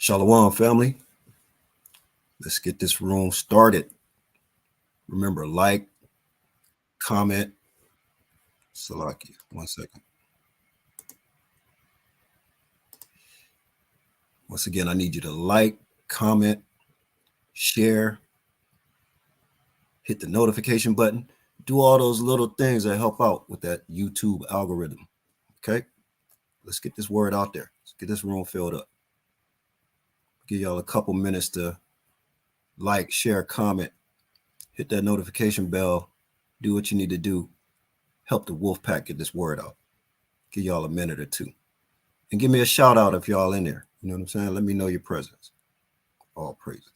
Shalom, family. Let's get this room started. Remember, like, comment. Salaki, 1 second. Once again, I need you to like, comment, share, hit the notification button, do all those little things that help out with that YouTube algorithm. Okay? Let's get this word out there. Let's get this room filled up. Give y'all a couple minutes to like, share, comment, hit that notification bell, do what you need to do. Help the wolf pack get this word out. Give y'all a minute or two. And give me a shout out if y'all in there. You know what I'm saying? Let me know your presence. All praise.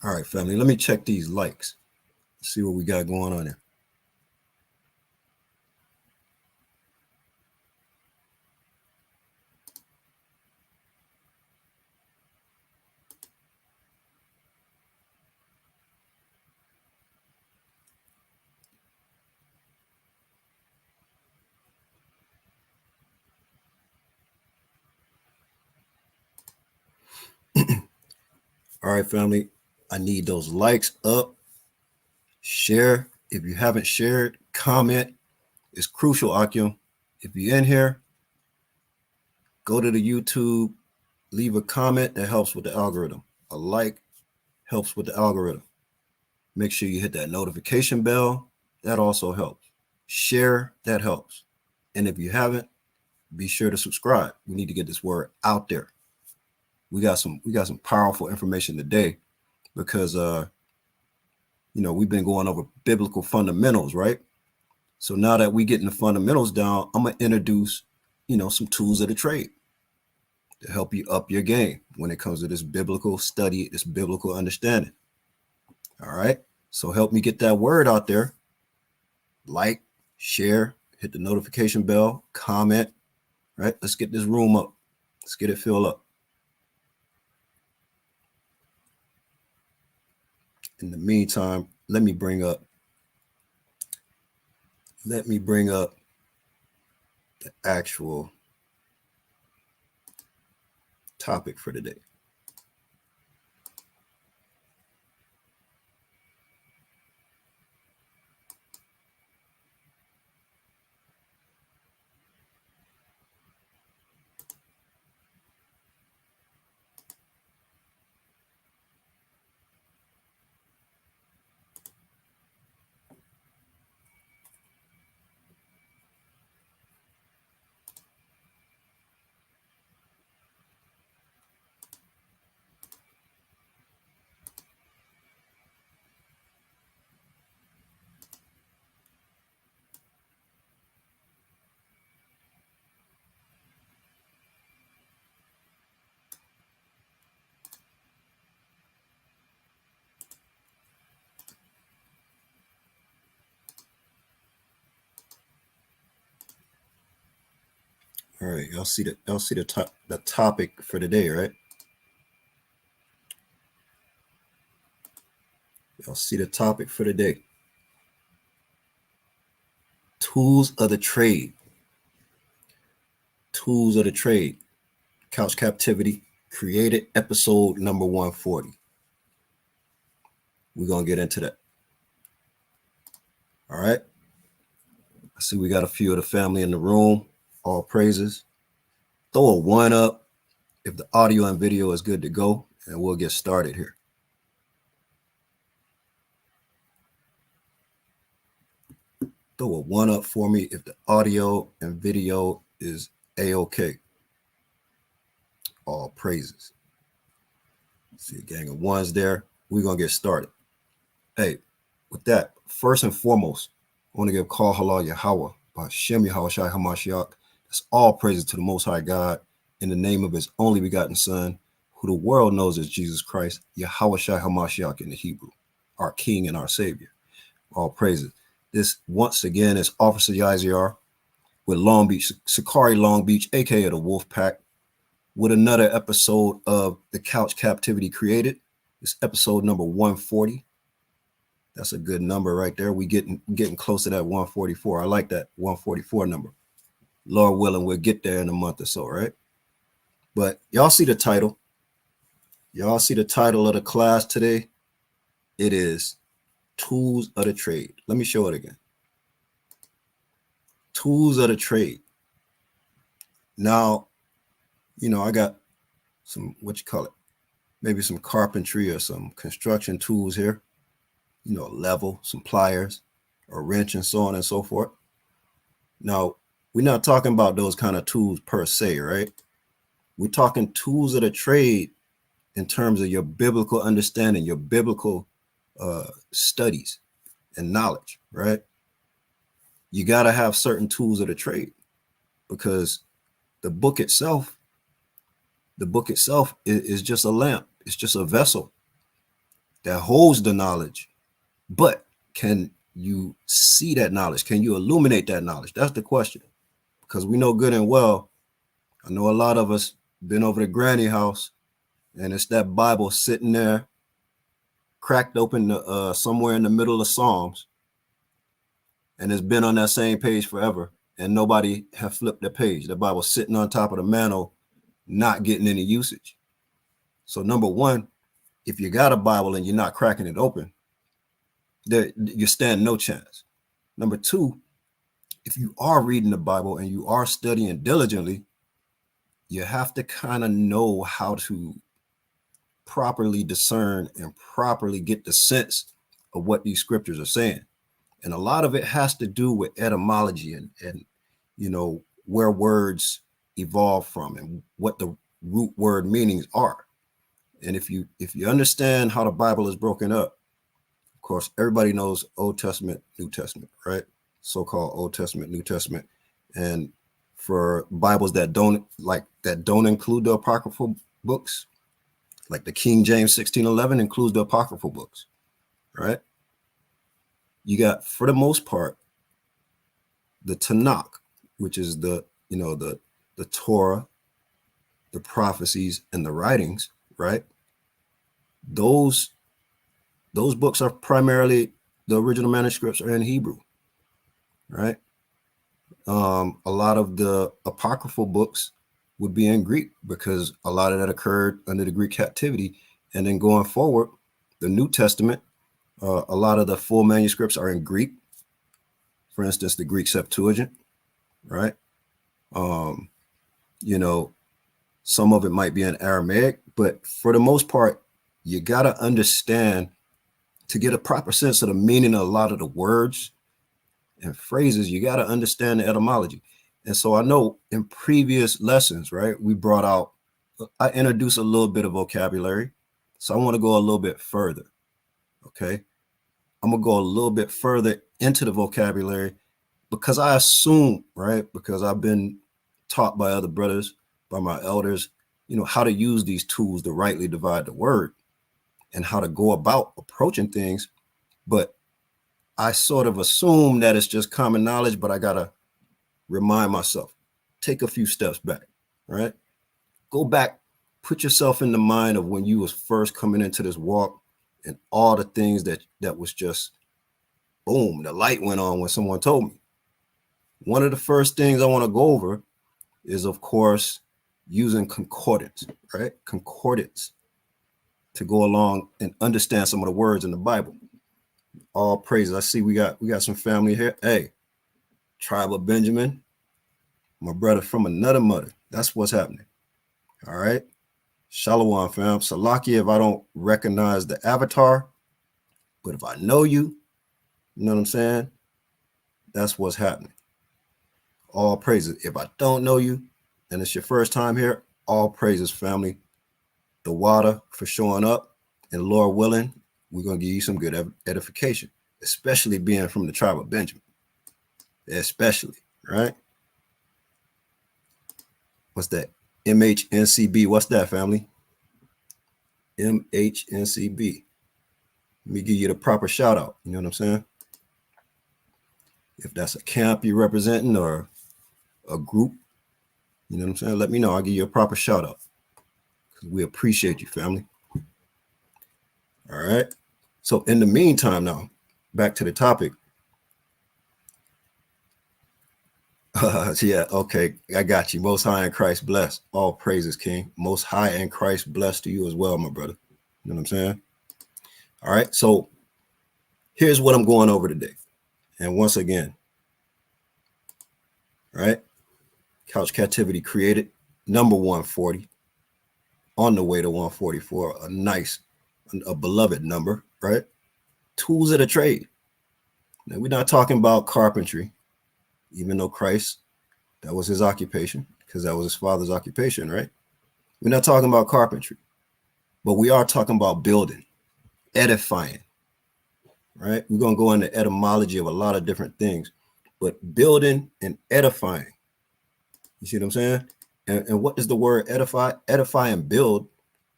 All right, family. Let me check these likes. See what we got going on here. All right, family. I need those likes up. Share. If you haven't shared, comment. It's crucial, Akim. If you're in here, go to the YouTube, leave a comment. That helps with the algorithm. A like helps with the algorithm. Make sure you hit that notification bell. That also helps. Share. That helps. And if you haven't, be sure to subscribe. We need to get this word out there. We got some powerful information today because we've been going over biblical fundamentals, right? So now that we getting the fundamentals down, I'm gonna introduce some tools of the trade to help you up your game when it comes to this biblical study, this biblical understanding. All right, so help me get that word out there. Like, share, hit the notification bell, comment. Right, let's get this room up. Let's get it filled up. In the meantime, let me bring up the actual topic for today. All right, y'all see the topic for today, right? Y'all see the topic for today. Tools of the trade. Tools of the trade. Couch Captivity Created, episode number 140. We're gonna get into that. All right. I see we got a few of the family in the room. All praises. Throw a one up if the audio and video is good to go, and we'll get started here. Throw a one up for me if the audio and video is a-okay. All praises. See a gang of ones there. We're gonna get started. Hey, with that, first and foremost, I want to give Call Halal Yahweh by Shem Yahweh Shai Hamashiach. That's all praises to the Most High God in the name of his only begotten Son, who the world knows as Jesus Christ, Yahweh Shai Hamashiach in the Hebrew, our King and our Savior. All praises. This, once again, is Officer Yaziar with Long Beach, Sakari Long Beach, aka the Wolf Pack, with another episode of the Couch Captivity Created. It's episode number 140. That's a good number right there. We getting close to that 144. I like that 144 number. Lord willing, we'll get there in a month or so, right? But y'all see the title. Y'all see the title of the class today. It is Tools of the Trade. Let me show it again. Tools of the Trade. Now, I got some, maybe some carpentry or some construction tools here. A level, some pliers, a wrench, and so on and so forth. Now, we're not talking about those kind of tools per se, right? We're talking tools of the trade in terms of your biblical understanding, your biblical studies and knowledge, right? You got to have certain tools of the trade because the book itself is just a lamp. It's just a vessel that holds the knowledge. But can you see that knowledge? Can you illuminate that knowledge? That's the question. Because we know good and well, I know a lot of us been over to Granny house, and it's that Bible sitting there, cracked open somewhere in the middle of Psalms, and it's been on that same page forever, and nobody have flipped the page. The Bible's sitting on top of the mantle, not getting any usage. So number one, if you got a Bible and you're not cracking it open, you stand no chance. Number two, if you are reading the Bible and you are studying diligently, you have to kind of know how to properly discern and properly get the sense of what these scriptures are saying. And a lot of it has to do with etymology and where words evolve from and what the root word meanings are. And if you understand how the Bible is broken up, of course, everybody knows Old Testament, New Testament, right? So-called Old Testament, New Testament. And for Bibles that don't include the apocryphal books, like the King James 1611 includes the apocryphal books, right? You got, for the most part, the Tanakh, which is the Torah, the prophecies, and the writings, right? Those books are primarily, the original manuscripts are in Hebrew, right? A lot of the apocryphal books would be in Greek because a lot of that occurred under the Greek captivity. And then going forward, the New Testament, a lot of the full manuscripts are in Greek. For instance, the Greek Septuagint, right? Some of it might be in Aramaic, but for the most part, you got to understand to get a proper sense of the meaning of a lot of the words and phrases. You got to understand the etymology. And so I know in previous lessons, right, I introduced a little bit of vocabulary. So I want to go a little bit further. Okay. I'm going to go a little bit further into the vocabulary because I assume, right, because I've been taught by other brothers, by my elders, how to use these tools to rightly divide the word and how to go about approaching things. But I sort of assume that it's just common knowledge, but I got to remind myself, take a few steps back, right? Go back, put yourself in the mind of when you was first coming into this walk and all the things that was just, boom, the light went on when someone told me. One of the first things I want to go over is, of course, using concordance, right? Concordance to go along and understand some of the words in the Bible. All praises. I see we got some family here. Hey, tribe of Benjamin, my brother from another mother. That's what's happening. All right. Shalom, fam. Salakia if I don't recognize the avatar, but if I know you, you know what I'm saying? That's what's happening. All praises. If I don't know you and it's your first time here, all praises, family. The water for showing up, and Lord willing, we're going to give you some good edification, especially being from the tribe of Benjamin. Especially, right? What's that? MHNCB. What's that, family? MHNCB. Let me give you the proper shout out. You know what I'm saying? If that's a camp you're representing or a group, you know what I'm saying? Let me know. I'll give you a proper shout out. Because we appreciate you, family. All right. So in the meantime now, back to the topic. Yeah, okay. I got you. Most high in Christ bless. All praises, King. Most high in Christ bless to you as well, my brother. You know what I'm saying? All right. So here's what I'm going over today. And once again, right? Couch Captivity Created, number 140, on the way to 144, a nice, a beloved number, right? Tools of the trade. Now, we're not talking about carpentry, even though Christ, that was his occupation, because that was his father's occupation, right? We're not talking about carpentry, but we are talking about building, edifying, right? We're going to go into etymology of a lot of different things, but building and edifying. You see what I'm saying? And what does the word edify? Edify and build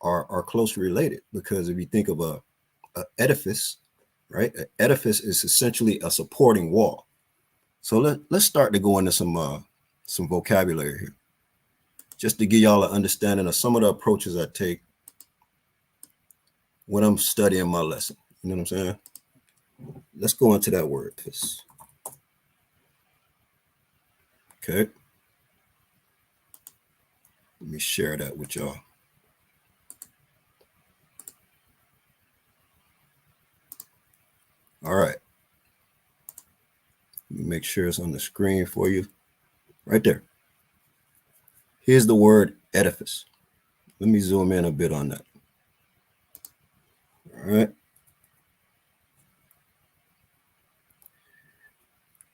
are closely related, because if you think of a edifice, right? An edifice is essentially a supporting wall. So let's start to go into some vocabulary here, just to give y'all an understanding of some of the approaches I take when I'm studying my lesson. You know what I'm saying? Let's go into that word. Okay. Let me share that with y'all. All right. Let me make sure it's on the screen for you. Right there. Here's the word edifice. Let me zoom in a bit on that. All right.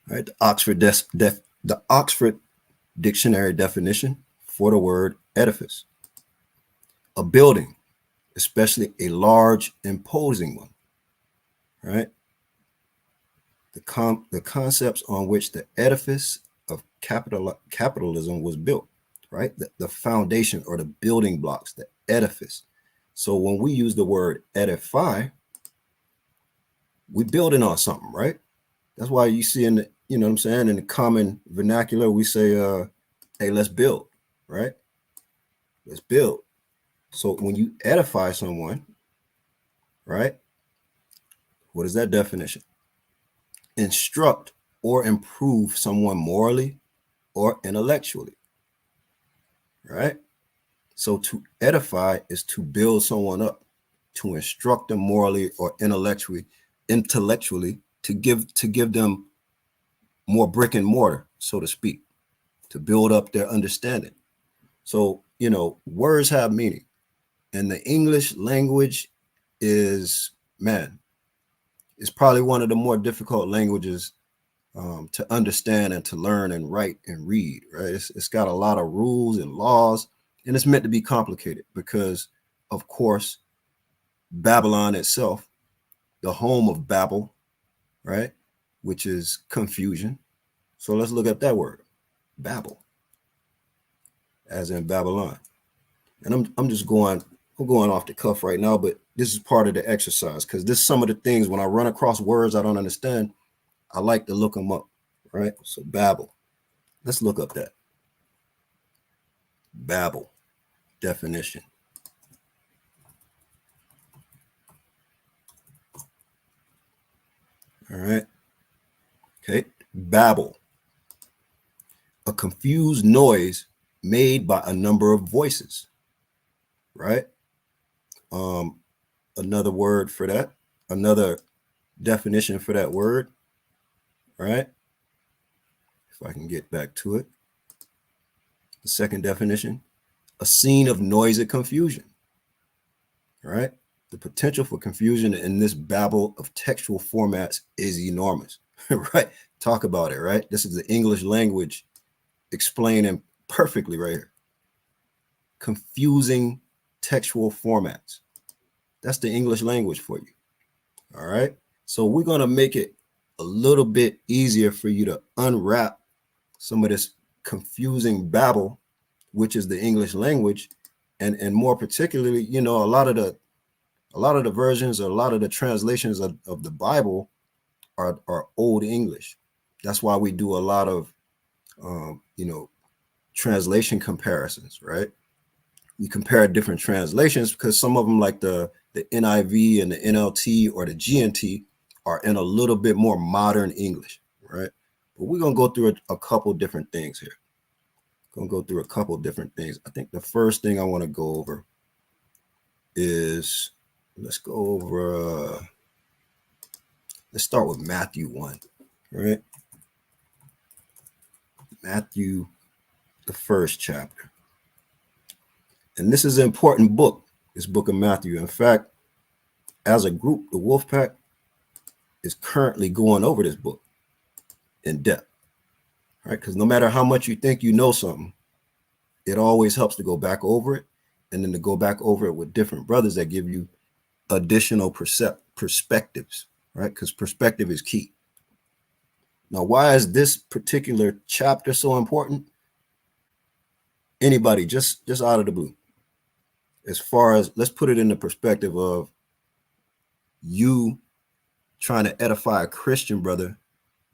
All right. The Oxford Dictionary definition for the word edifice: a building, especially a large, imposing one. Right. The concepts on which the edifice of capitalism was built. Right. The foundation or the building blocks, the edifice. So when we use the word edify, we're building on something, right? That's why you see in the, you know what I'm saying, in the common vernacular, we say, hey, let's build, right? Let's build. So when you edify someone, right? What is that definition? Instruct or improve someone morally or intellectually, right? So to edify is to build someone up, to instruct them morally or intellectually, to give them more brick and mortar, so to speak, to build up their understanding. So, you know, words have meaning, and the English language is, man, it's probably one of the more difficult languages to understand and to learn and write and read, right? It's got a lot of rules and laws, and it's meant to be complicated because, of course, Babylon itself, the home of Babel, right, which is confusion. So let's look at that word, Babel, as in Babylon. And I'm going off the cuff right now, but this is part of the exercise, because this is some of the things when I run across words I don't understand, I like to look them up, right? So Babel, let's look up that. Babel definition. All right. Okay. Babel, a confused noise made by a number of voices. Right. Another word for that. Another definition for that word. Right. If I can get back to it. The second definition, a scene of noise and confusion. All right. The potential for confusion in this babel of textual formats is enormous. Right. Talk about it. Right. This is the English language explaining perfectly right here. Confusing textual formats. That's the English language for you. All right. So we're going to make it a little bit easier for you to unwrap some of this confusing babble, which is the English language. And more particularly, you know, a lot of the versions, or a lot of the translations of the Bible are Old English. That's why we do a lot of, you know, translation comparisons, right? We compare different translations because some of them, like the NIV and the NLT or the GNT, are in a little bit more modern English, right? But we're going to go through a couple different things here. Going to go through a couple different things. I think the first thing I want to go over is, let's go over, let's start with Matthew 1, right? Matthew, the first chapter. And this is an important book, this book of Matthew. In fact, as a group, the Wolfpack is currently going over this book in depth, right? Because no matter how much you think you know something, it always helps to go back over it, and then to go back over it with different brothers that give you additional perspectives, right? Because perspective is key. Now, why is this particular chapter so important? Anybody, just out of the blue. As far as, let's put it in the perspective of you trying to edify a Christian brother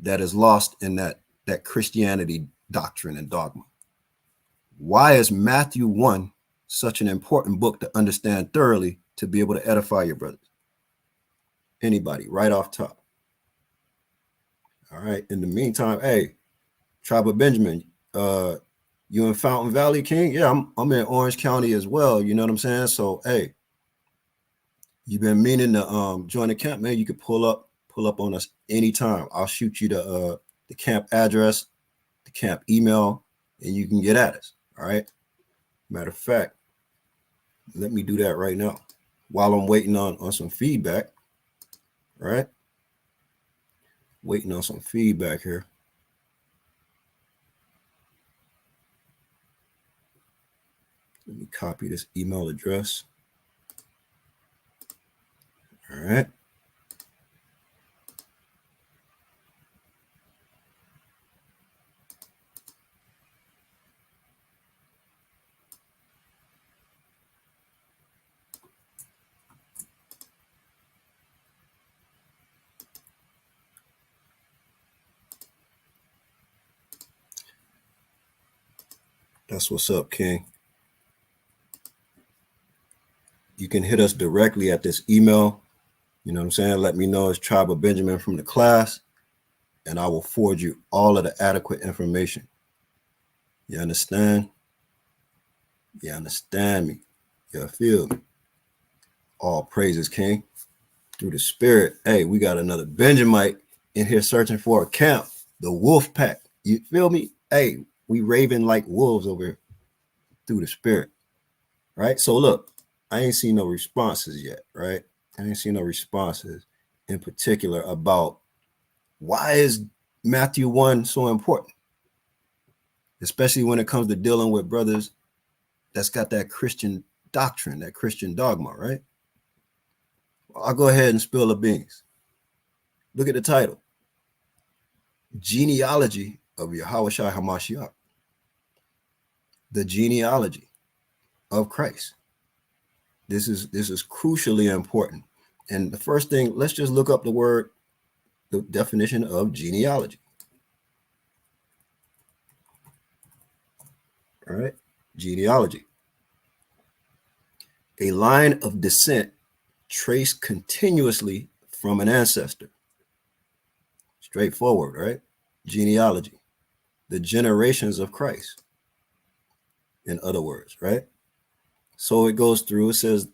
that is lost in that Christianity doctrine and dogma. Why is Matthew 1 such an important book to understand thoroughly to be able to edify your brothers? Anybody, right off top. All right. In the meantime, hey, Tribe of Benjamin, you in Fountain Valley, King? Yeah, I'm in Orange County as well. You know what I'm saying? So, hey, you've been meaning to join the camp, man. You could pull up on us anytime. I'll shoot you the camp address, the camp email, and you can get at us. All right. Matter of fact, let me do that right now while I'm waiting on some feedback. All right. Waiting on some feedback here. Let me copy this email address. All right. That's what's up, King. You can hit us directly at this email. You know what I'm saying? Let me know it's Tribe of Benjamin from the class, and I will forward you all of the adequate information. You understand? You understand me? You feel me? All praises, King. Through the spirit. Hey, we got another Benjamite in here searching for a camp. The wolf pack. You feel me? Hey, we raving like wolves over here through the spirit. Right? So look, I ain't seen no responses yet, right? I ain't seen no responses in particular about why is Matthew 1 so important, especially when it comes to dealing with brothers that's got that Christian doctrine, that Christian dogma, right? Well, I'll go ahead and spill the beans. Look at the title. Genealogy of Yahushua HaMashiach. The genealogy of Christ. This is crucially important. And the first thing, let's just look up the definition of genealogy. All right. Genealogy. A line of descent traced continuously from an ancestor. Straightforward, right? Genealogy. The generations of Christ, in other words, right? So it goes through, it says,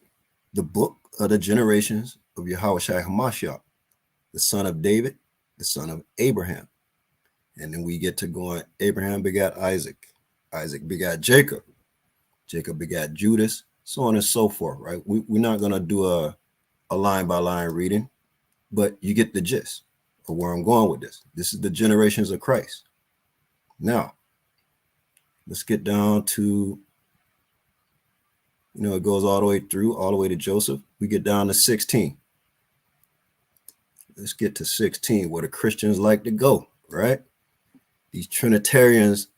the book of the generations of Yahushua HaMashiach, the son of David, the son of Abraham. And then we get to going, Abraham begat Isaac, Isaac begat Jacob, Jacob begat Judas, so on and so forth, right? We're not going to do a line by line reading, but you get the gist of where I'm going with this. This is the generations of Christ. Now, let's get down to, it goes all the way through, all the way to Joseph. We get down to 16. Let's get to 16, where the Christians like to go, right? These Trinitarians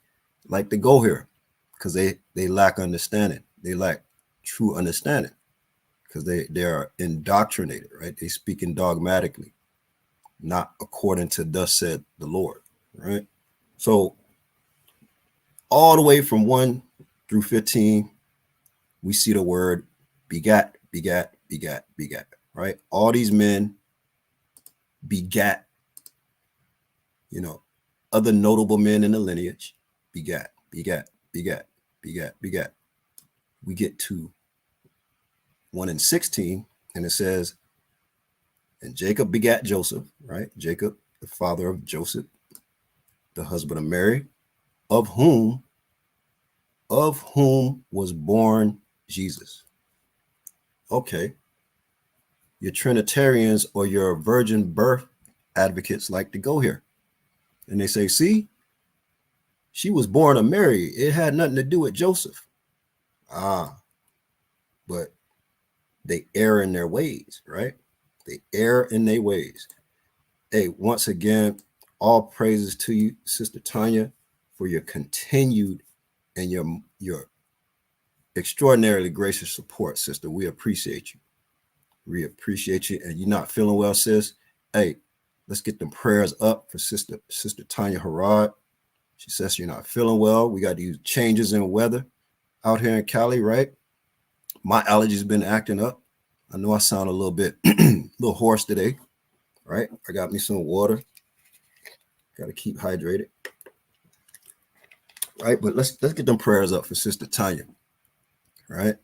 like to go here because they lack understanding. They lack true understanding because they are indoctrinated, right? They speaking dogmatically, not according to thus said the Lord, right? So all the way from 1 through 15, we see the word begat, begat, begat, begat, right? All these men begat, other notable men in the lineage, begat, begat, begat, begat, begat. We get to 1 and 16, and it says, and Jacob begat Joseph, right? Jacob, the father of Joseph, the husband of Mary, of whom was born Jesus. Okay. Your Trinitarians or your virgin birth advocates like to go here. And they say, see, she was born of Mary. It had nothing to do with Joseph. But they err in their ways, right? They err in their ways. Hey, once again, all praises to you, Sister Tanya, for your continued and your extraordinarily gracious support, sister. We appreciate you. We appreciate you. And you're not feeling well, sis. Hey, let's get them prayers up for Sister Tanya Harad. She says you're not feeling well. We got these changes in weather out here in Cali, right? My allergies been acting up. I know I sound a little bit little hoarse today, right? I got me some water. Got to keep hydrated, right? But let's get them prayers up for Sister Tanya, right?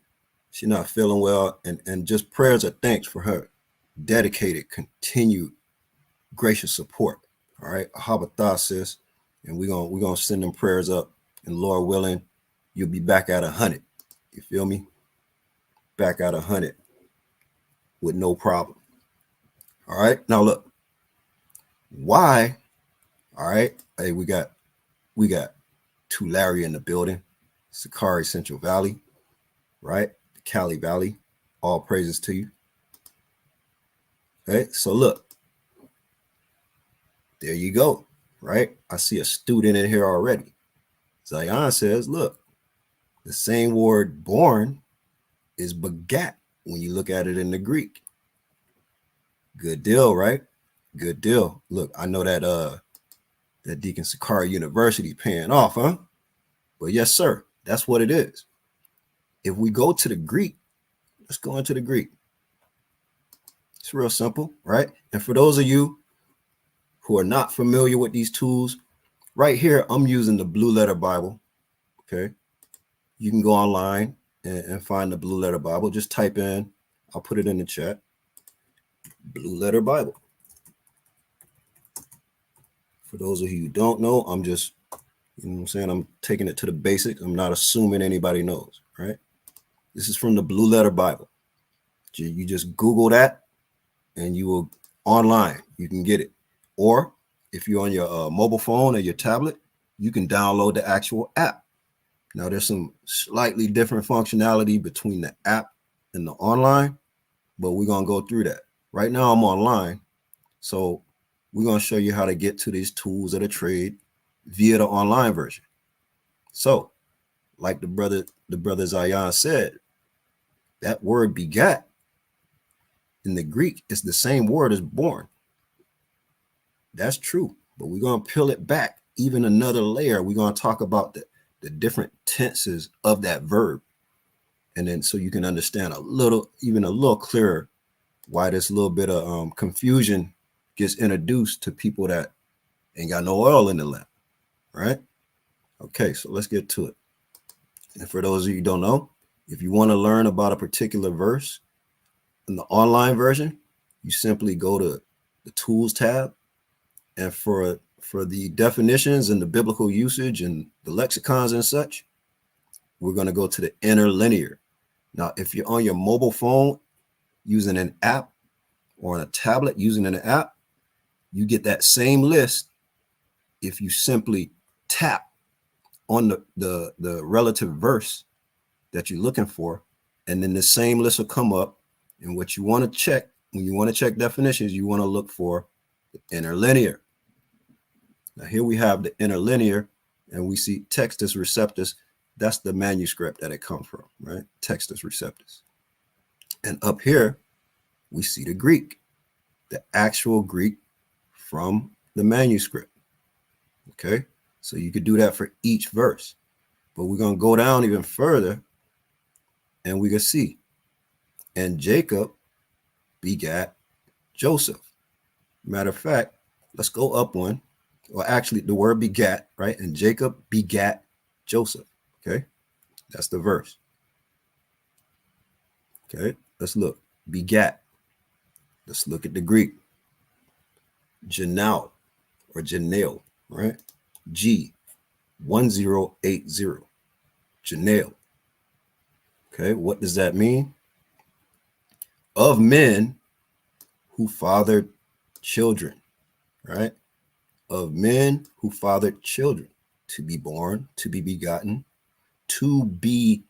She's not feeling well, and just prayers of thanks for her dedicated, continued, gracious support. All right, Ahabatha, sis, and we're gonna send them prayers up, and Lord willing, you'll be back at 100. You feel me? Back at 100 with no problem. All right, now look, why? All right, hey, we got Tulare in the building, Sakari Central Valley, right? The Cali Valley. All praises to you. Okay, so look, there you go, right? I see a student in here already. Zion says, look, the same word born is begat when you look at it in the Greek. Good deal, right? Good deal. Look, I know that Deacon Sakari University paying off, huh? But yes, sir, that's what it is. If we go to the Greek, let's go into the Greek. It's real simple, right? And for those of you who are not familiar with these tools, right here, I'm using the Blue Letter Bible, okay? You can go online and find the Blue Letter Bible. Just type in, I'll put it in the chat, Blue Letter Bible. For those of you who don't know, I'm just, I'm taking it to the basics. I'm not assuming anybody knows, right? This is from the Blue Letter Bible. You just Google that and you will online, you can get it. Or if you're on your mobile phone or your tablet, you can download the actual app. Now there's some slightly different functionality between the app and the online, but we're going to go through that. Right now I'm online. So we're going to show you how to get to these tools of the trade via the online version. So like the brother Zion said, that word begat in the Greek is the same word as born. That's true, but we're going to peel it back even another layer. We're going to talk about the different tenses of that verb. And then so you can understand even a little clearer why this little bit of confusion gets introduced to people that ain't got no oil in the lamp, right? Okay, so let's get to it. And for those of you who don't know, if you want to learn about a particular verse in the online version, you simply go to the Tools tab, and for the definitions and the biblical usage and the lexicons and such, we're going to go to the interlinear. Now, if you're on your mobile phone using an app or on a tablet using an app, you get that same list if you simply tap on the relative verse that you're looking for, and then the same list will come up. And what you want to check, when you want to check definitions, you want to look for the interlinear. Now here we have the interlinear, and we see Textus Receptus. That's the manuscript that it comes from, right? Textus Receptus. And up here, we see the Greek, the actual Greek from the manuscript. Okay, so you could do that for each verse, but we're going to go down even further, and we can see, and Jacob begat Joseph. Matter of fact, let's go up one. Well, actually, the word begat, right? And Jacob begat Joseph. Okay, that's the verse. Okay, let's look. Begat. Let's look at the Greek. Janal or Janel, right? G1080. Janel. Okay, what does that mean? Of men who fathered children, right? Of men who fathered children, to be born, to be begotten. To be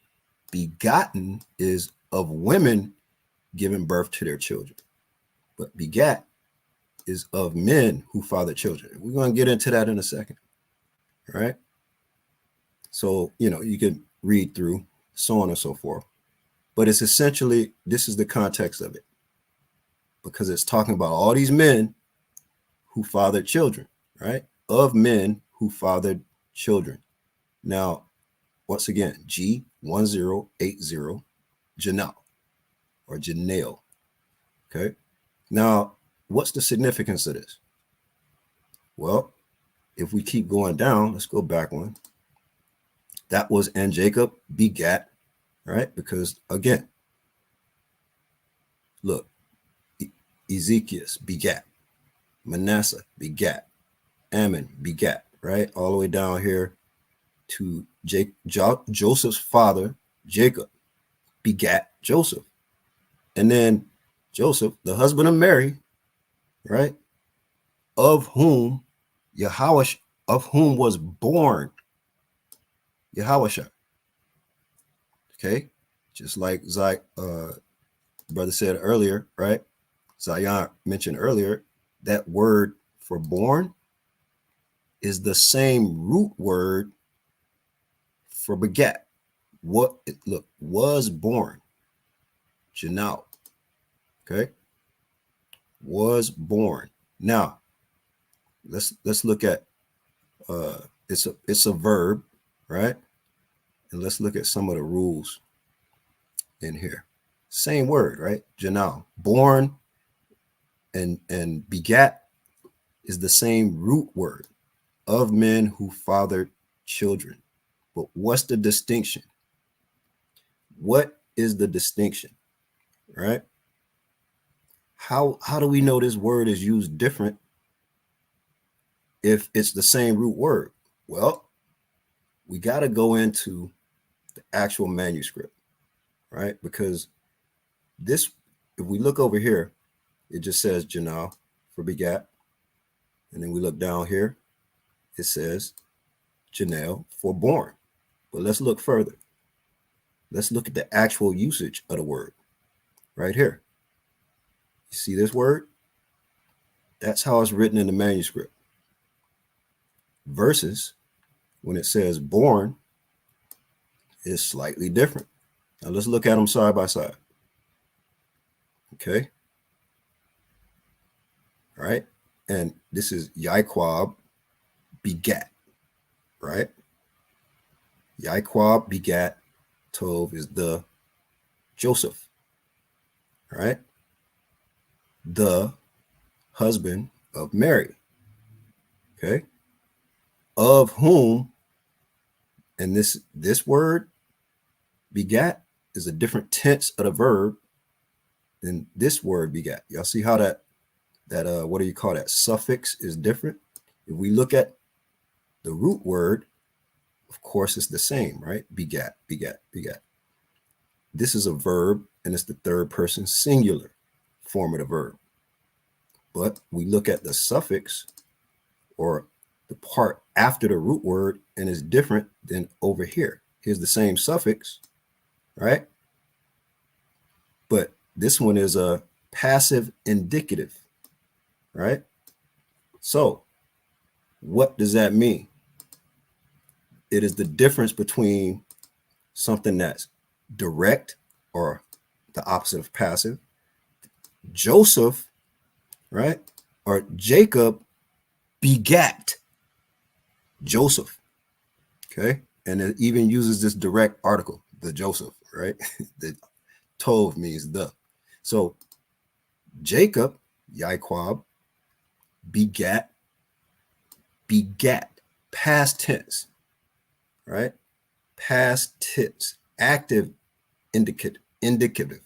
begotten is of women giving birth to their children. But begat is of men who father children. We're going to get into that in a second, right? So, you can read through, so on and so forth. But it's essentially, this is the context of it, because it's talking about all these men who fathered children, right? Of men who fathered children. Now, once again, G1080, Janal or Janelle. Okay. Now, what's the significance of this? Well, if we keep going down, let's go back one. That was, and Jacob begat, right? Because again, look, Ezekiel begat, Manasseh begat, Ammon begat, right? All the way down here to Joseph's father, Jacob, begat Joseph. And then Joseph, the husband of Mary, right? Of whom was born Yahawashah. Okay, just like brother said earlier, right? Zion mentioned earlier, that word for born is the same root word for begat. Was born. Janal. Okay, was born. Now, let's look at it's a verb, right? And let's look at some of the rules in here. Same word, right? Janal. Born and begat is the same root word, of men who fathered children. But what's the distinction? What is the distinction, right? How do we know this word is used different if it's the same root word? Well, we got to go into the actual manuscript, right? Because this, if we look over here, it just says Janal for begat. And then we look down here, it says Janelle for born. But let's look further. Let's look at the actual usage of the word right here. You see this word? That's how it's written in the manuscript. Versus when it says born, is slightly different. Now let's look at them side by side. Okay. All right. And this is Yaiquab begat, right? Yaquab begat, Tov is the Joseph, right? The husband of Mary, okay? Of whom, and this word begat is a different tense of the verb than this word begat. Y'all see how that what do you call that? Suffix is different. If we look at the root word, of course it's the same, right? Begat, begat, begat. This is a verb and it's the third person singular form of the verb. But we look at the suffix or the part after the root word and it's different than over here. Here's the same suffix, right? But this one is a passive indicative, right? So what does that mean? It is the difference between something that's direct or the opposite of passive. Joseph, right? Or Jacob begat Joseph, okay? And it even uses this direct article, the Joseph, right? The Tov means the. So Jacob, Yaquab, begat, past tense, right? Past tense, active indicative.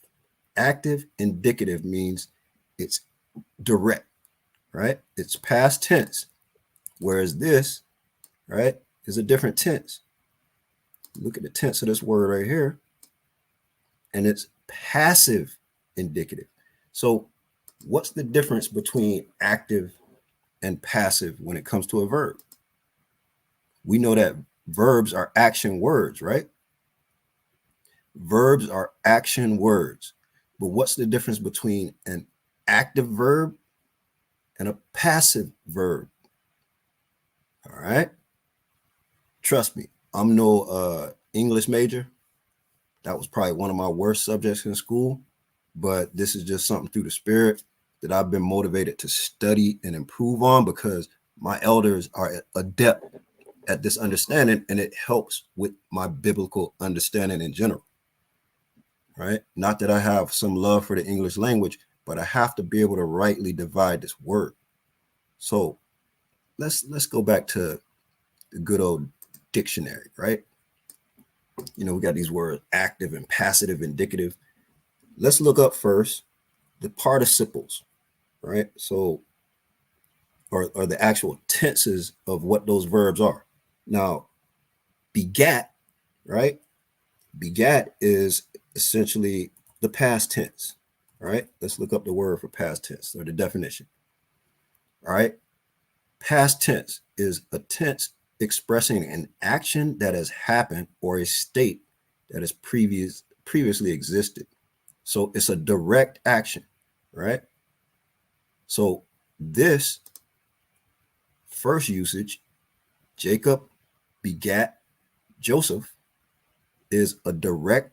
Active indicative means it's direct, right? It's past tense. Whereas this, right, is a different tense. Look at the tense of this word right here. And it's passive indicative. So what's the difference between active and passive when it comes to a verb? We know that verbs are action words, right? Verbs are action words. But what's the difference between an active verb and a passive verb? All right. Trust me, I'm no English major. That was probably one of my worst subjects in school, but this is just something through the spirit that I've been motivated to study and improve on because my elders are adept at this understanding and it helps with my biblical understanding in general, right? Not that I have some love for the English language, but I have to be able to rightly divide this word. So let's go back to the good old dictionary, right? You know, we got these words active and passive indicative. Let's look up first the participles, right? So, or the actual tenses of what those verbs are. Now, begat, right? Begat is essentially the past tense, right? Let's look up the word for past tense or the definition. All right. Past tense is a tense expressing an action that has happened or a state that has previously existed. So it's a direct action, right? So this first usage, Jacob begat Joseph, is a direct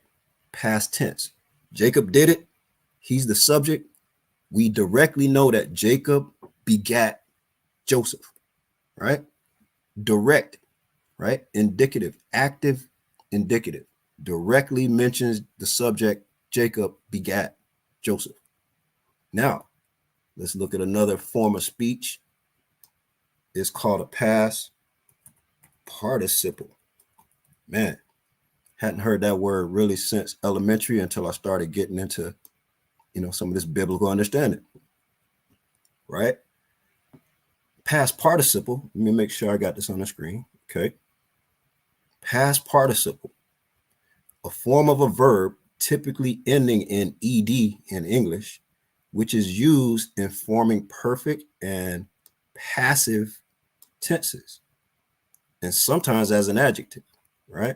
past tense. Jacob did it. He's the subject. We directly know that Jacob begat Joseph, right? Direct, right? Indicative, active, indicative. Directly mentions the subject, Jacob begat Joseph. Now, let's look at another form of speech. It's called a past participle. Man, hadn't heard that word really since elementary until I started getting into, you know, some of this biblical understanding, right? Past participle, let me make sure I got this on the screen, okay? Past participle, a form of a verb typically ending in ed in English, which is used in forming perfect and passive tenses, and sometimes as an adjective, right?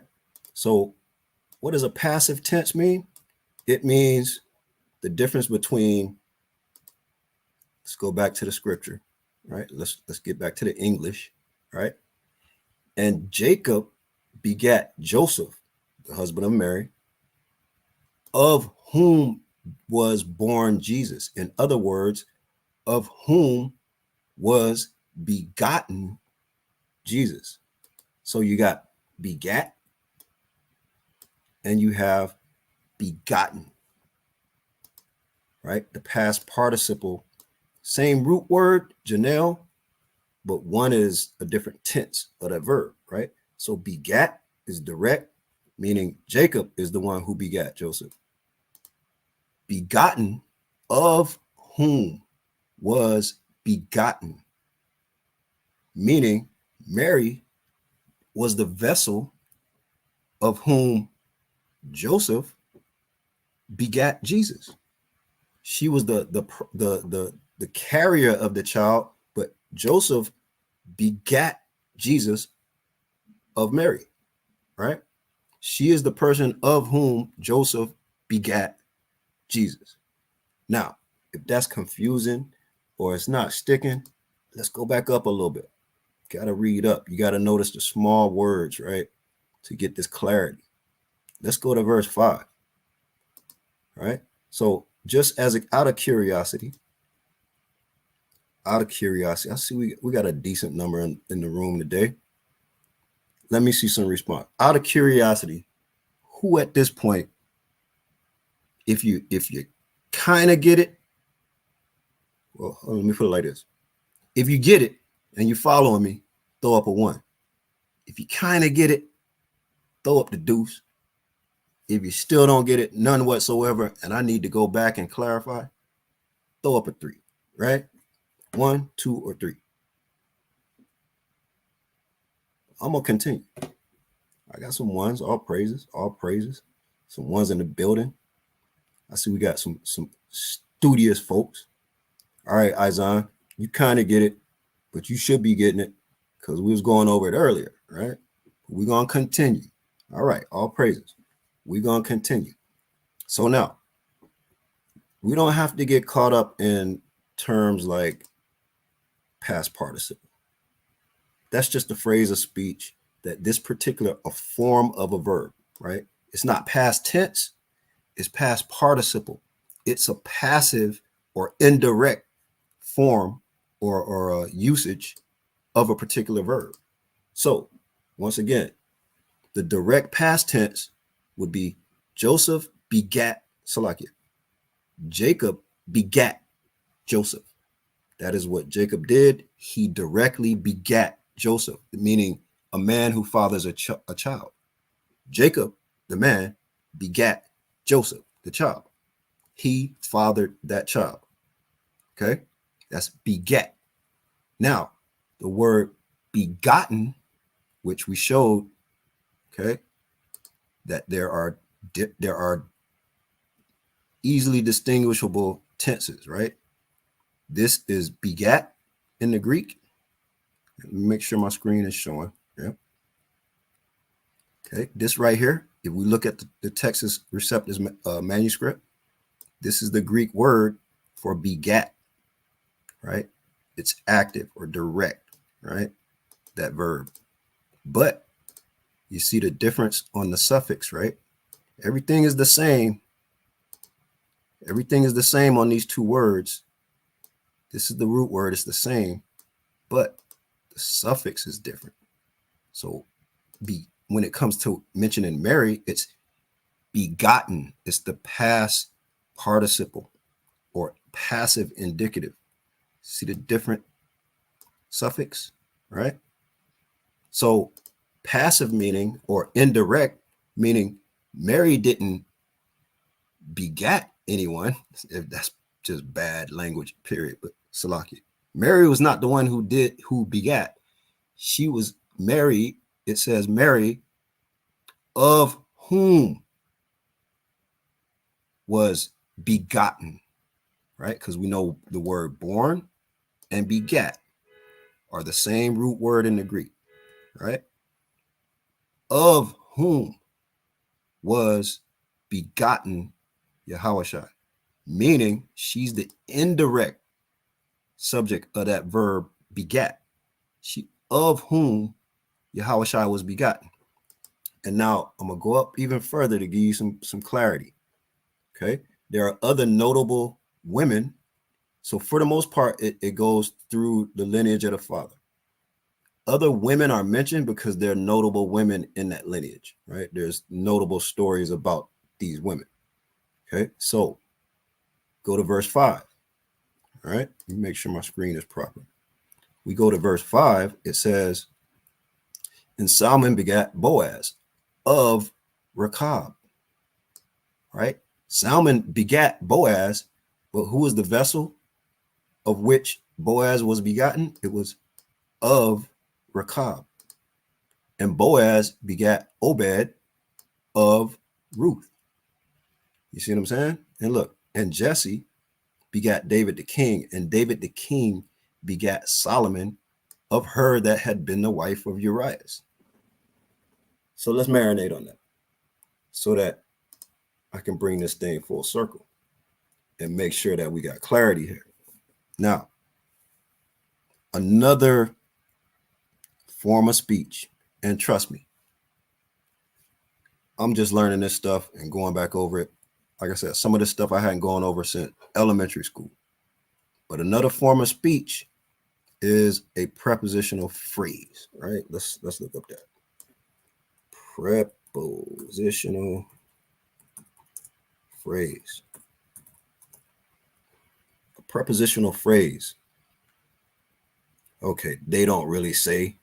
So what does a passive tense mean? It means the difference between, let's go back to the scripture, right? Let's get back to the English, right? And Jacob begat Joseph, the husband of Mary, of whom was born Jesus. In other words, of whom was begotten Jesus. So you got begat and you have begotten, right? The past participle, same root word, Janelle, but one is a different tense of that verb, right? So begat is direct, meaning Jacob is the one who begat Joseph. Begotten, of whom was begotten, meaning Mary was the vessel of whom Joseph begat Jesus. She was the carrier of the child, but Joseph begat Jesus of Mary, right? She is the person of whom Joseph begat Jesus. Now, if that's confusing or it's not sticking, let's go back up a little bit. Got to read up. You got to notice the small words, right, to get this clarity. Let's go to verse 5, right? So just as out of curiosity, I see we got a decent number in the room today. Let me see some response. Out of curiosity, who at this point, if you kind of get it, well, let me put it like this. If you get it and you're following me, throw up a 1. If you kind of get it, throw up the deuce. If you still don't get it, none whatsoever, and I need to go back and clarify, throw up a 3, right? 1, 2, or 3. I'm going to continue. I got some ones, all praises. Some ones in the building. I see we got some studious folks. All right, Izan, you kind of get it, but you should be getting it because we was going over it earlier, right? We're going to continue. All right, all praises. We're going to continue. So now, we don't have to get caught up in terms like past participle. That's just a phrase of speech that this particular a form of a verb, right? It's not past tense, it's past participle. It's a passive or indirect form or usage of a particular verb. So once again, the direct past tense would be Joseph begat Salakia. Jacob begat Joseph. That is what Jacob did. He directly begat Joseph, meaning a man who fathers a child. Jacob, the man, begat Joseph, the child. He fathered that child. Okay, that's begat. Now, the word begotten, which we showed, okay, that there are easily distinguishable tenses, right? This is begat in the Greek. Let me make sure my screen is showing. Yeah. Okay, this right here, if we look at the Texas Receptus manuscript, this is the Greek word for begat, right? It's active or direct, right? That verb. But you see the difference on the suffix, right? Everything is the same. Everything is the same on these two words. This is the root word, it's the same, but the suffix is different. So when it comes to mentioning Mary, it's begotten. It's the past participle or passive indicative. See the different suffix, right? So passive meaning or indirect meaning Mary didn't begat anyone, if that's just bad language, period. But Salaki, Mary was not the one who begat. She was Mary. It says Mary, of whom was begotten, right? Because we know the word born and begat are the same root word in the Greek, right? Of whom was begotten Yahushua, meaning she's the indirect subject of that verb begat. She of whom Yahushua was begotten. And now I'm gonna go up even further to give you some clarity. Okay, there are other notable women. So for the most part, it goes through the lineage of the father. Other women are mentioned because they're notable women in that lineage, right? There's notable stories about these women. Okay, so go to verse 5. All right, let me make sure my screen is proper. We go to verse 5. It says, and Salmon begat Boaz of Rechab. Right? Salmon begat Boaz, but who was the vessel of which Boaz was begotten? It was of Rechab. And Boaz begat Obed of Ruth. You see what I'm saying? And look, and Jesse begat David the king, and David the king begat Solomon of her that had been the wife of Uriah. So let's marinate on that so that I can bring this thing full circle and make sure that we got clarity here. Now, another form of speech, and trust me, I'm just learning this stuff and going back over it. Like I said, some of this stuff I hadn't gone over since elementary school. But another form of speech is a prepositional phrase, right? Let's look up that. Prepositional phrase. A prepositional phrase. Okay, they don't really say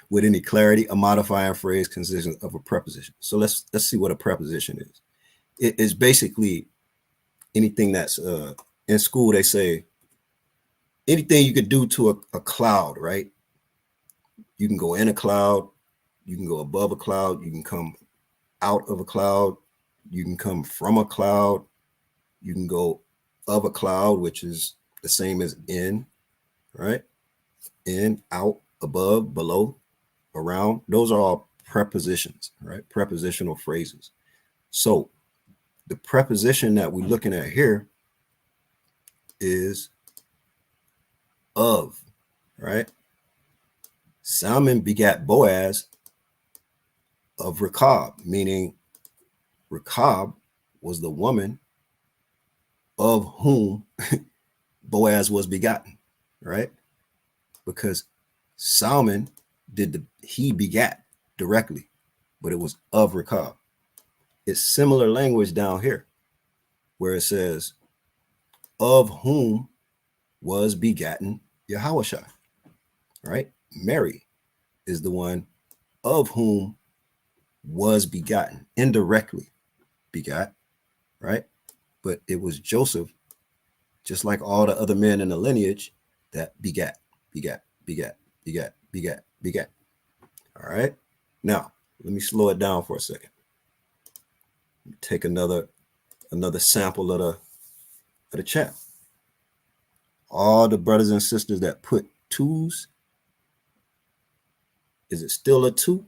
with any clarity a modifying phrase consists of a preposition. So let's see what a preposition is. It is basically anything that's in school. They say anything you could do to a cloud, right? You can go in a cloud, you can go above a cloud, you can come out of a cloud, you can come from a cloud, you can go of a cloud, which is the same as in, right? In, out, above, below, around. Those are all prepositions, right? Prepositional phrases. So the preposition that we're looking at here is of, right? Salmon begat Boaz of Rechab, meaning Rechab was the woman of whom Boaz was begotten, right? Because Salmon he begat directly, but it was of Rechab. It's similar language down here where it says, of whom was begotten Yahushua, right? Mary is the one of whom was begotten, indirectly begot, right? But it was Joseph, just like all the other men in the lineage, that begat. All right. Now, let me slow it down for a second. Take another sample of the chat. All the brothers and sisters that put twos, is it still a 2?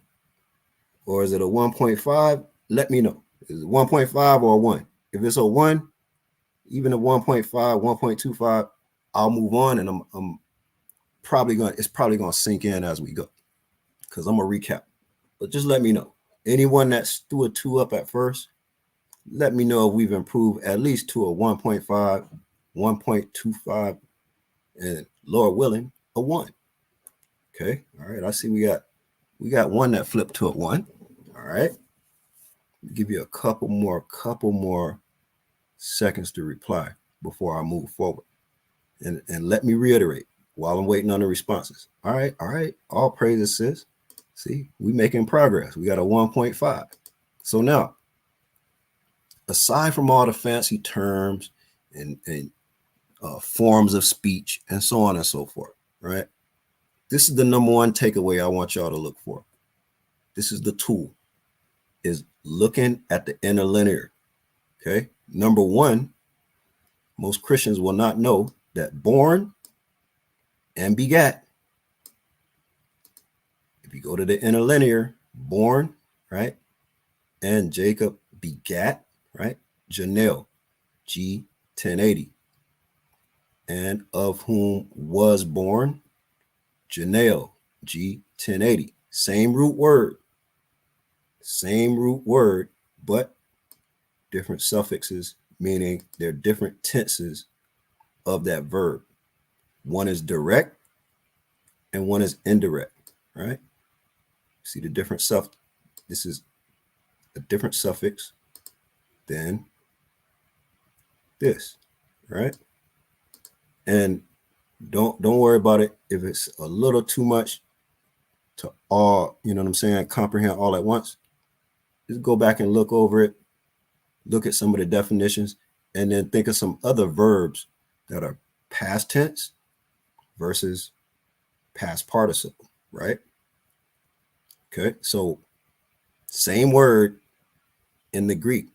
Or is it a 1.5? Let me know. Is it 1.5 or a 1? If it's a 1, even a 1.5, 1.25, I'll move on, and I'm probably gonna sink in as we go, because I'm gonna recap. But just let me know. Anyone that threw a 2 up at first, let me know if we've improved at least to a 1.5, 1.25, and Lord willing, a 1. Okay. All right. I see we got one that flipped to a 1. All right. I'll give you a couple more seconds to reply before I move forward. And let me reiterate while I'm waiting on the responses. All right. All praises, sis. See, we making progress. We got a 1.5. So now, aside from all the fancy terms and forms of speech and so on and so forth, right? This is the number one takeaway I want y'all to look for. This is the tool, is looking at the interlinear. Okay. Number one, most Christians will not know that born and begat. If you go to the interlinear, born, right? And Jacob begat, right? Janelle, G 1080. And of whom was born, Janelle, G 1080. Same root word, but different suffixes, meaning they're different tenses of that verb. One is direct, and one is indirect, right? See the different this is a different suffix than this, right? And don't worry about it if it's a little too much to all, you know what I'm saying, comprehend all at once. Just go back and look over it, look at some of the definitions, and then think of some other verbs that are past tense versus past participle, right? Okay, so same word in the Greek,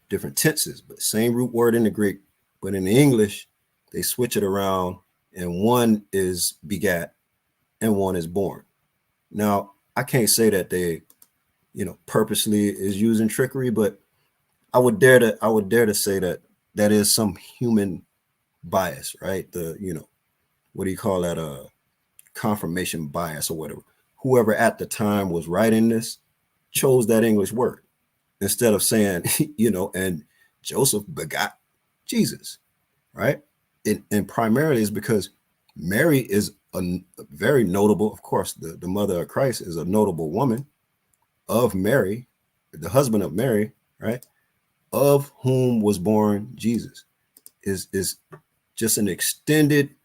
different tenses, but same root word in the Greek, but in the English, they switch it around, and one is begat and one is born. Now, I can't say that they, purposely is using trickery, but I would dare to say that that is some human bias, right? What do you call that? Confirmation bias or whatever. Whoever at the time was writing this chose that English word instead of saying, and Joseph begot Jesus, right? And primarily is because Mary is a very notable, of course, the mother of Christ is a notable woman of Mary, the husband of Mary, right? Of whom was born Jesus is just an extended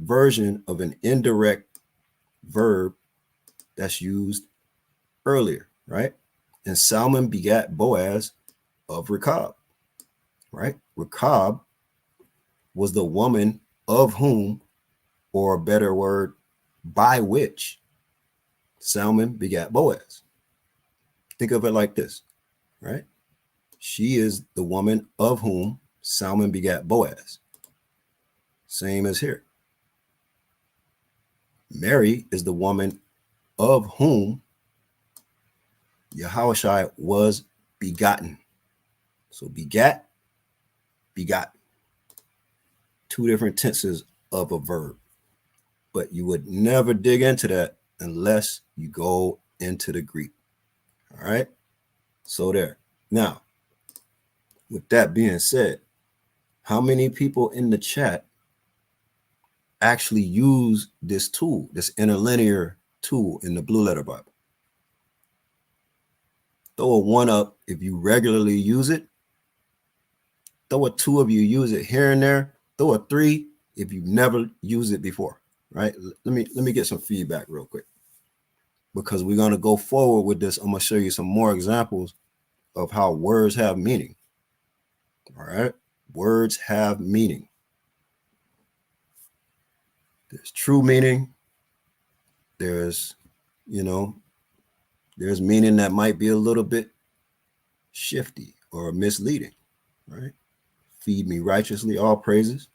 version of an indirect verb that's used earlier, right? And Salmon begat Boaz of Rechab, right? Rechab was the woman of whom, or a better word, by which Salmon begat Boaz. Think of it like this, right? She is the woman of whom Salmon begat Boaz. Same as here. Mary is the woman of whom Yahushua was begotten. So begat, begot. Two different tenses of a verb. But you would never dig into that unless you go into the Greek. All right? So there. Now, with that being said, how many people in the chat actually use this tool, this interlinear tool in the Blue Letter Bible? Throw a 1 up if you regularly use it. Throw a 2 if you use it here and there. Throw a 3 if you've never used it before, right? Let me get some feedback real quick, because we're going to go forward with this. I'm going to show you some more examples of how words have meaning. All right? Words have meaning. There's true meaning. There's meaning that might be a little bit shifty or misleading, right? Feed me righteously, all praises.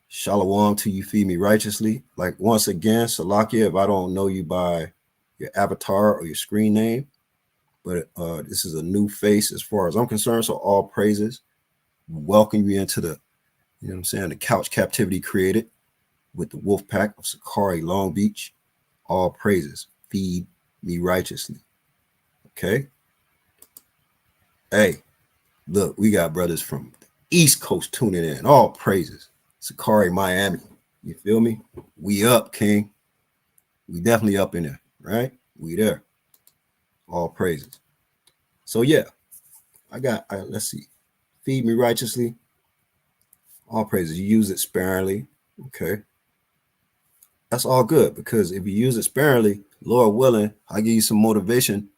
Shalom to you, feed me righteously. Like, once again, Salakia, if I don't know you by your avatar or your screen name, but this is a new face as far as I'm concerned, so all praises. Welcome you into the, the Couch Captivity Created with the wolf pack of Sakari, Long Beach. All praises. Feed me righteously. Okay? Hey, look, we got brothers from the East Coast tuning in. All praises. Sakari, Miami. You feel me? We up, King. We definitely up in there, right? We there. All praises. So yeah, let's see. Feed me righteously. All praises. You use it sparingly. Okay. That's all good, because if you use it sparingly, Lord willing, I'll give you some motivation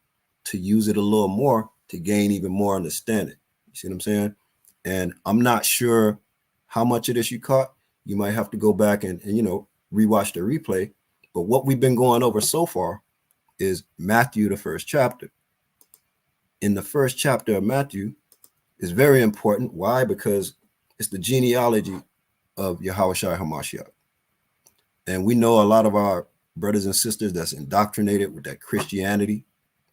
to use it a little more to gain even more understanding. You see what I'm saying? And I'm not sure how much of this you caught. You might have to go back and rewatch the replay. But what we've been going over so far is Matthew, the first chapter. In the first chapter of Matthew is very important. Why? Because it's the genealogy of Yahushua HaMashiach. And we know a lot of our brothers and sisters that's indoctrinated with that Christianity,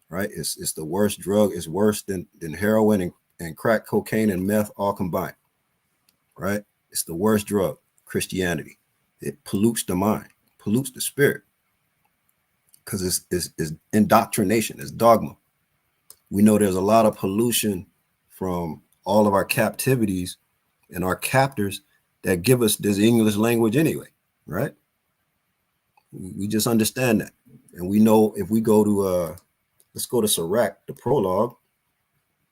right? It's the worst drug. It's worse than heroin and crack cocaine and meth all combined, right? It's the worst drug, Christianity. It pollutes the mind, pollutes the spirit, because it's indoctrination, it's dogma. We know there's a lot of pollution from all of our captivities and our captors that give us this English language anyway, right? We just understand that. And we know if we go to let's go to Sirach, the prologue.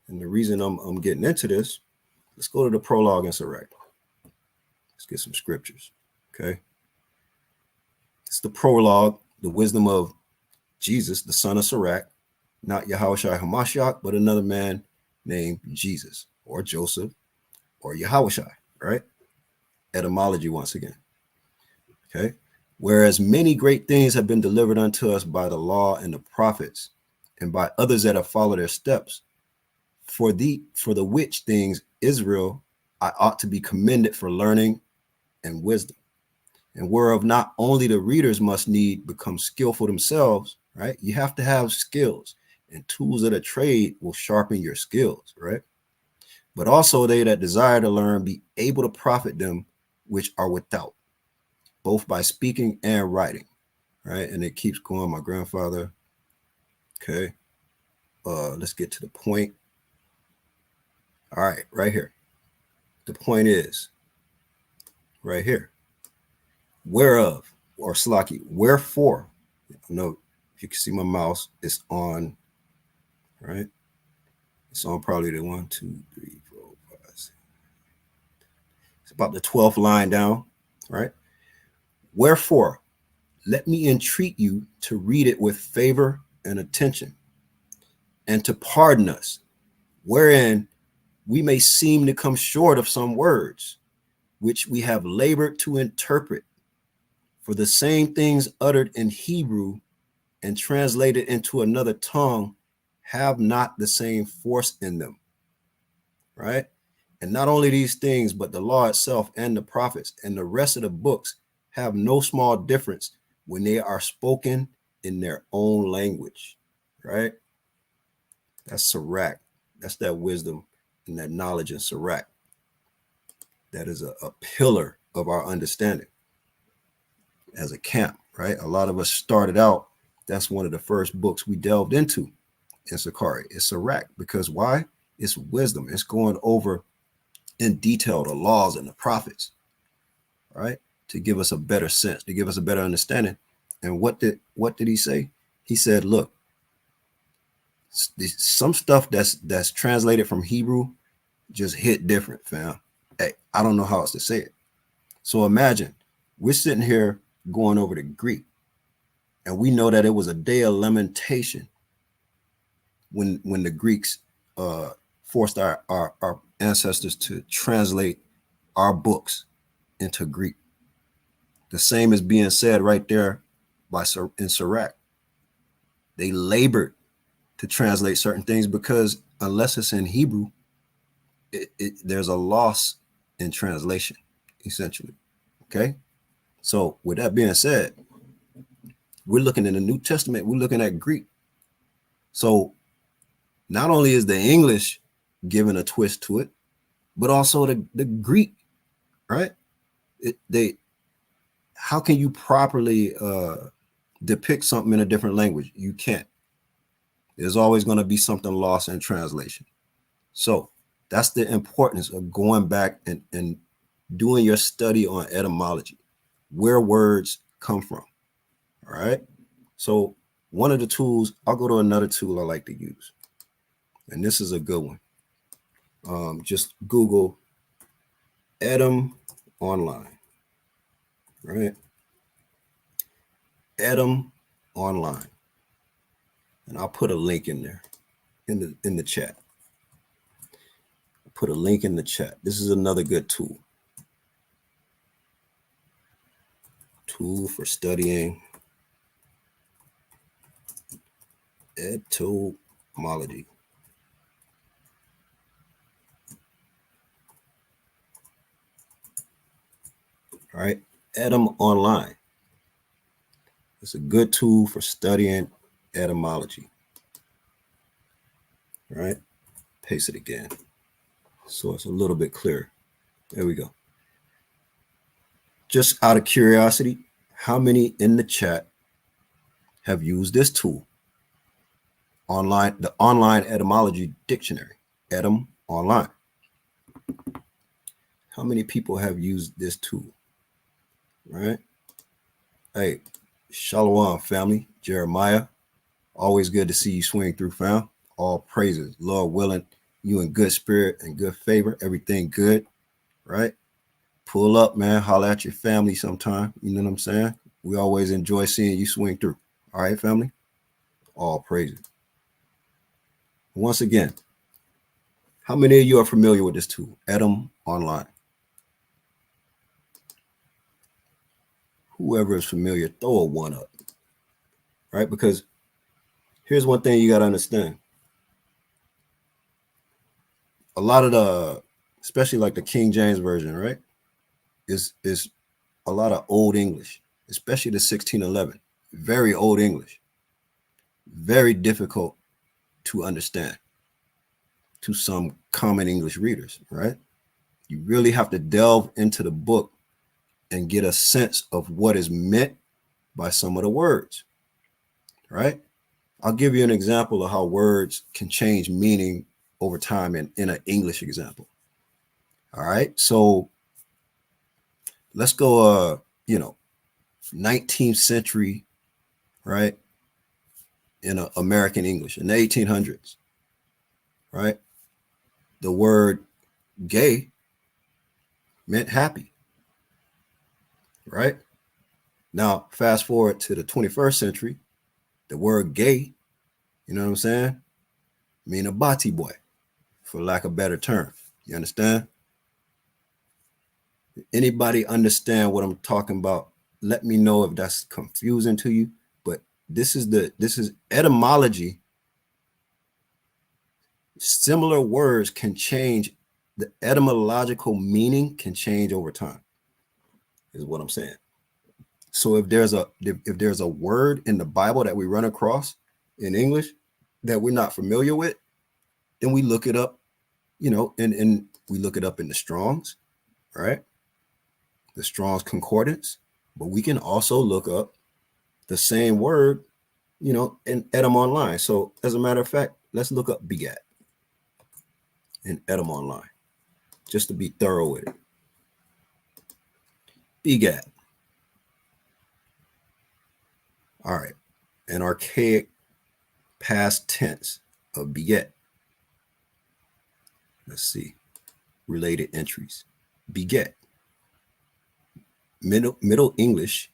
And the reason I'm getting into this, let's go to the prologue in Sirach. Let's get some scriptures. Okay. It's the prologue, the wisdom of Jesus, the son of Sirach, not Yahushua Hamashiach, but another man named Jesus or Joseph or Yahushua, right? Etymology once again. Okay. Whereas many great things have been delivered unto us by the law and the prophets, and by others that have followed their steps, for the which things Israel I ought to be commended for learning and wisdom, and whereof not only the readers must need become skillful themselves, right? You have to have skills, and tools of the trade will sharpen your skills, right? But also they that desire to learn be able to profit them which are without, both by speaking and writing, right? And it keeps going. My grandfather. Okay. Let's get to the point. All right, right here. The point is right here. Whereof, or Slaki, wherefore. No, if you can see my mouse, it's on, right? It's on probably the 1, 2, 3, 4, 5, 6. It's about the 12th line down, right? Wherefore, let me entreat you to read it with favor and attention, and to pardon us, wherein we may seem to come short of some words, which we have labored to interpret. For the same things uttered in Hebrew and translated into another tongue have not the same force in them, right? And not only these things, but the law itself and the prophets and the rest of the books have no small difference when they are spoken in their own language, right? That's Sirach. That's that wisdom and that knowledge in Sirach. That is a pillar of our understanding as a camp, right? A lot of us started out, that's one of the first books we delved into in Sakari. It's Sirach, because why? It's wisdom. It's going over in detail the laws and the prophets, right? To give us a better sense, to give us a better understanding. And what did he say? He said, look, some stuff that's translated from Hebrew just hit different, fam. Hey, I don't know how else to say it. So imagine we're sitting here going over the Greek, and we know that it was a day of lamentation when the Greeks forced our ancestors to translate our books into Greek. The same is being said right there in Sirach. They labored to translate certain things because unless it's in Hebrew, there's a loss in translation, essentially. Okay. So with that being said, we're looking in the New Testament, we're looking at Greek. So not only is the English giving a twist to it, but also the Greek, right? How can you properly depict something in a different language? You can't. There's always going to be something lost in translation. So that's the importance of going back and doing your study on etymology, where words come from. All right. So one of the tools, I'll go to another tool I like to use. And this is a good one. Just Google Edom online, right? Edom online. And I'll put a link in there in the chat. Put a link in the chat. This is another good tool. Tool for studying etymology. All right, Edom online. It's a good tool for studying etymology. All right, paste it again so it's a little bit clearer. There we go. Just out of curiosity, how many in the chat have used this tool? Online, the online etymology dictionary, Edom online. How many people have used this tool? Right? Hey, Shalom, family. Jeremiah, always good to see you swing through, fam. All praises. Lord willing, you in good spirit and good favor. Everything good, right? Pull up, man. Holler at your family sometime. You know what I'm saying? We always enjoy seeing you swing through. All right, family? All praises. Once again, how many of you are familiar with this tool, Edom Online? Whoever is familiar, throw a one up, right? Because here's one thing you got to understand. A lot of the, especially like the King James Version, right, is a lot of old English, especially the 1611. Very old English. Very difficult to understand to some common English readers, right? You really have to delve into the book and get a sense of what is meant by some of the words, right? I'll give you an example of how words can change meaning over time in an English example. All right. So let's go, 19th century, right? In American English in the 1800s, right? The word gay meant happy, right? Now, fast forward to the 21st century, the word gay, you know what I'm saying, mean a bati boy, for lack of a better term. You understand? Anybody understand what I'm talking about? Let me know if that's confusing to you. But this is etymology. Similar words can change. The etymological meaning can change over time, is what I'm saying. So if there's a word in the Bible that we run across in English that we're not familiar with, then we look it up, and we look it up in the Strong's, right? The Strong's Concordance. But we can also look up the same word, in Edom Online. So as a matter of fact, let's look up begat in Edom Online, just to be thorough with it. Begat. All right. An archaic past tense of beget. Let's see. Related entries. Beget. Middle English,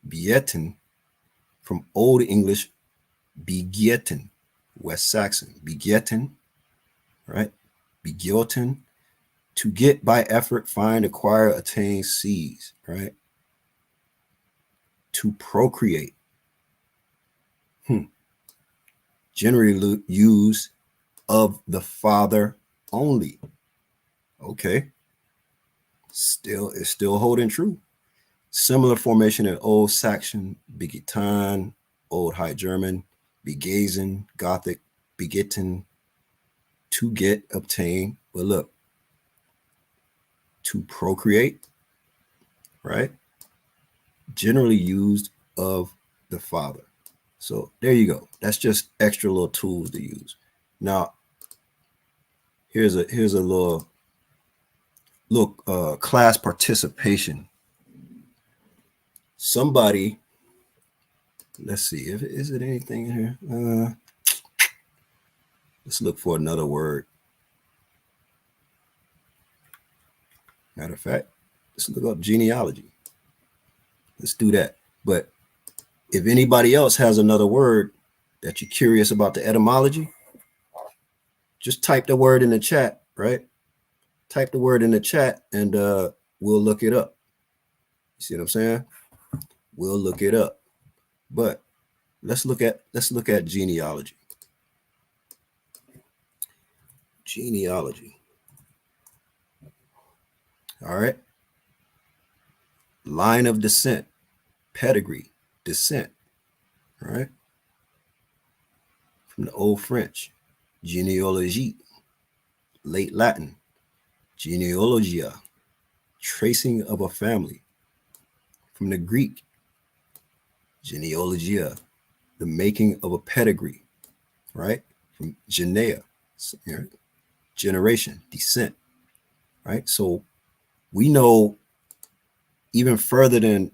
begetten, from Old English, begetten, West Saxon, begetten, right? Begotten, to get by effort, find, acquire, attain, seize, right? To procreate. Generally used of the father only. Okay. It's still holding true. Similar formation in Old Saxon, begetan, Old High German, begazen, Gothic, begetten, to get, obtain. But look, to procreate, right? Generally used of the father. So there you go. That's just extra little tools to use. Now, here's a little class participation. Somebody, let's see, is it anything in here? Let's look for another word. Matter of fact, let's look up genealogy. Let's do that. But if anybody else has another word that you're curious about the etymology, just type the word in the chat, right? Type the word in the chat and we'll look it up. You see what I'm saying? We'll look it up. But let's look at genealogy. Genealogy. All right. Line of descent, pedigree, descent. All right. From the Old French, genealogie, late Latin, genealogia, tracing of a family. From the Greek, genealogia, the making of a pedigree, right? From genea, generation, descent, right? So we know even further than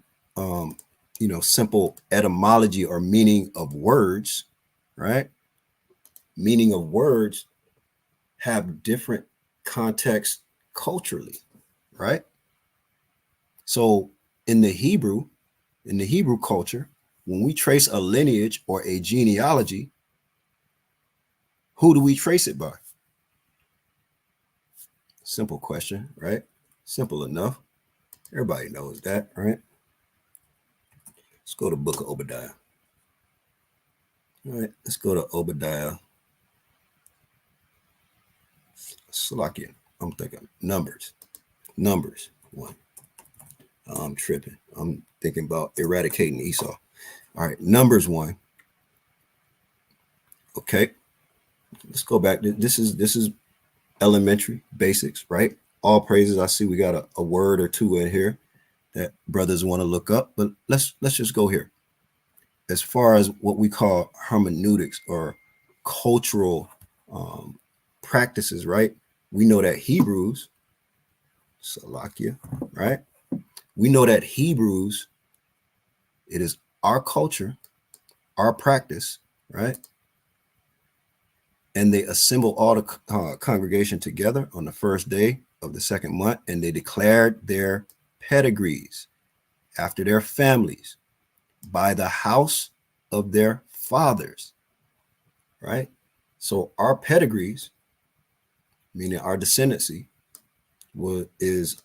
simple etymology or meaning of words, right? Meaning of words have different contexts culturally, right? So in the Hebrew culture, when we trace a lineage or a genealogy, who do we trace it by? Simple question, right? Simple enough. Everybody knows that, right? Let's go to the book of Obadiah. All right, let's go to Obadiah. Salakia. I'm thinking Numbers 1. I'm tripping. I'm thinking about eradicating Esau. All right, Numbers 1. Okay, let's go back. This is elementary basics, right? All praises. I see we got a word or two in here that brothers want to look up, but let's just go here. As far as what we call hermeneutics or cultural practices, right? We know that Hebrews, Salakia, right? We know that Hebrews, it is our culture, our practice, right? And they assemble all the congregation together on the first day of the second month, and they declared their pedigrees after their families by the house of their fathers, right? So our pedigrees, meaning our descendancy, is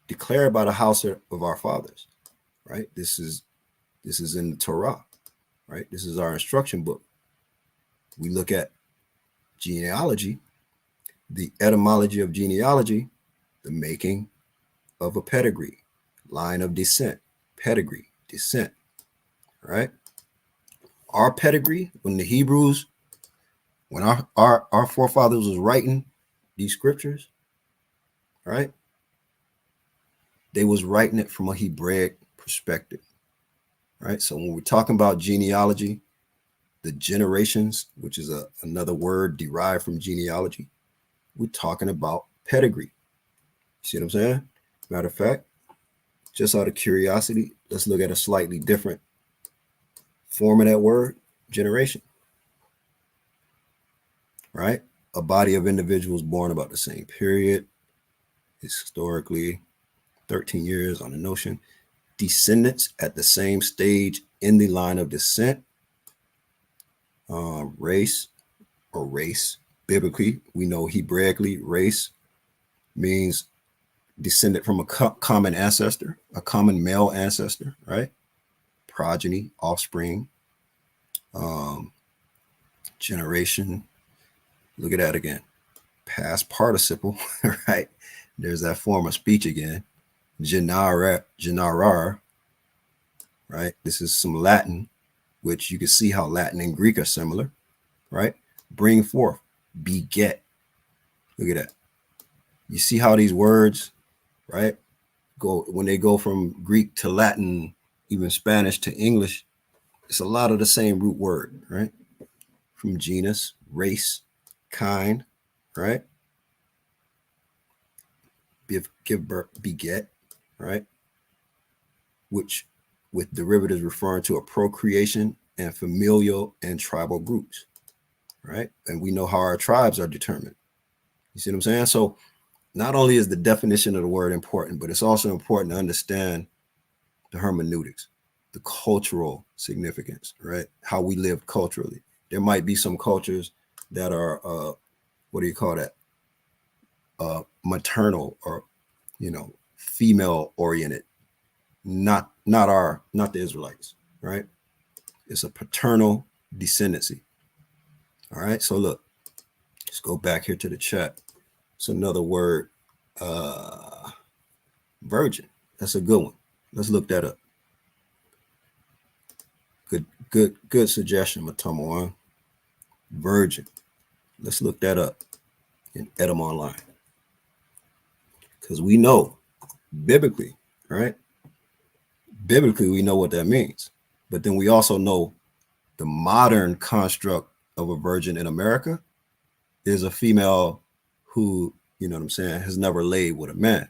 declared by the house of our fathers, right? This is in the Torah, right? This is our instruction book. We look at genealogy, the etymology of genealogy, the making of a pedigree, line of descent, pedigree, descent, right? Our pedigree, when the Hebrews, when our forefathers was writing these scriptures, right? They was writing it from a Hebraic perspective, right? So when we're talking about genealogy, the generations, which is another word derived from genealogy, we're talking about pedigree. See what I'm saying? Matter of fact, just out of curiosity, let's look at a slightly different form of that word, generation, right? A body of individuals born about the same period, historically 13 years on the notion, descendants at the same stage in the line of descent, race. Biblically, we know Hebraically, race means descendant from a common ancestor, a common male ancestor, right? Progeny, offspring, generation. Look at that again. Past participle, right? There's that form of speech again. Generar, right? This is some Latin, which you can see how Latin and Greek are similar, right? Bring forth, beget. Look at that. You see how these words, right, go when they go from Greek to Latin, even Spanish to English, it's a lot of the same root word, right? From genus, race, kind, right? Give birth, beget, right? Which with derivatives referring to a procreation and familial and tribal groups, right? And we know how our tribes are determined. You see what I'm saying? So not only is the definition of the word important, but it's also important to understand the hermeneutics, the cultural significance, right? How we live culturally. There might be some cultures that are, what do you call that? Maternal or, female oriented. Not the Israelites, right? It's a paternal descendancy. All right. So look, let's go back here to the chat. It's another word, virgin. That's a good one. Let's look that up. Good suggestion, Matomo. Virgin. Let's look that up in Edom Online. Because we know biblically, right? Biblically, we know what that means. But then we also know the modern construct of a virgin in America is a female who, has never laid with a man.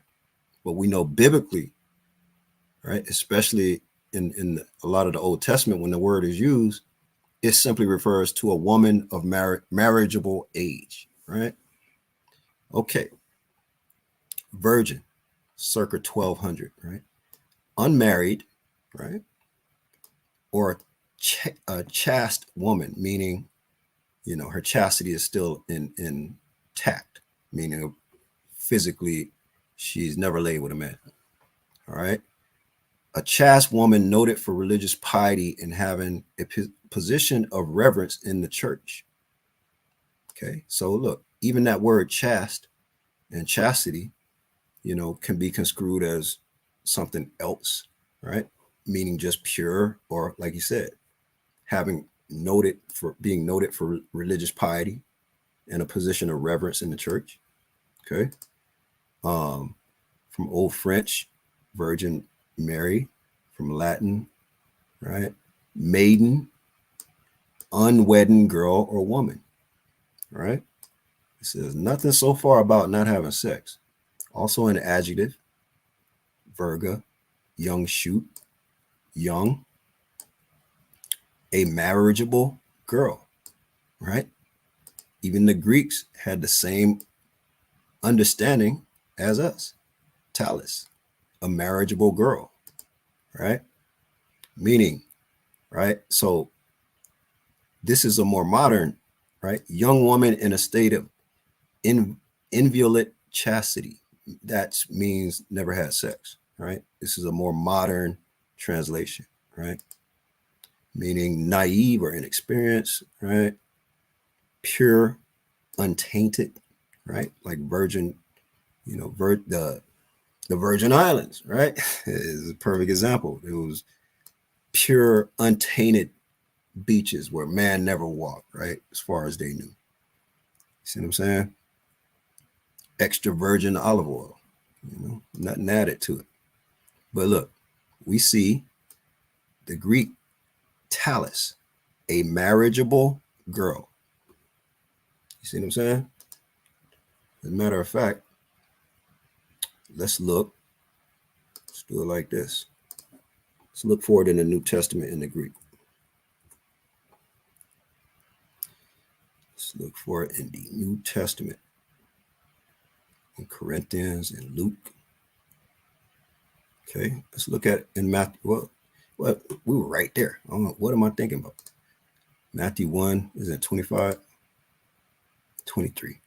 But we know biblically, right, especially in a lot of the Old Testament, when the word is used, it simply refers to a woman of marriageable age, right? Okay. Virgin, circa 1200, right? Unmarried, right? Or a chaste woman, meaning, her chastity is still intact, meaning physically she's never laid with a man. All right. A chaste woman noted for religious piety and having a position of reverence in the church. Okay. So look, even that word chaste and chastity, can be construed as something else, right? Meaning just pure, or like you said, being noted for religious piety and a position of reverence in the church. Okay. From Old French, Virgin Mary. From Latin, right? Maiden, unwedded girl or woman, right? It says nothing so far about not having sex. Also an adjective, virga, young shoot, young, a marriageable girl, right? Even the Greeks had the same understanding as us. Talus, a marriageable girl, right? Meaning, right? So this is a more modern, right? Young woman in a state of inviolate chastity. That means never had sex, right? This is a more modern translation, right? Meaning naive or inexperienced, right? Pure, untainted, right? Like virgin, the Virgin Islands, right? Is a perfect example. It was pure, untainted beaches where man never walked, right? As far as they knew. See what I'm saying? Extra virgin olive oil, nothing added to it. But look, we see the Greek talus, a marriageable girl. You see what I'm saying? As a matter of fact, let's look. Let's do it like this. Let's look for it in the New Testament in the Greek. Let's look for it in the New Testament. In Corinthians and Luke. Okay, let's look at it in Matthew. Well, we were right there. I don't know. What am I thinking about? Matthew 1 is at 25, 23.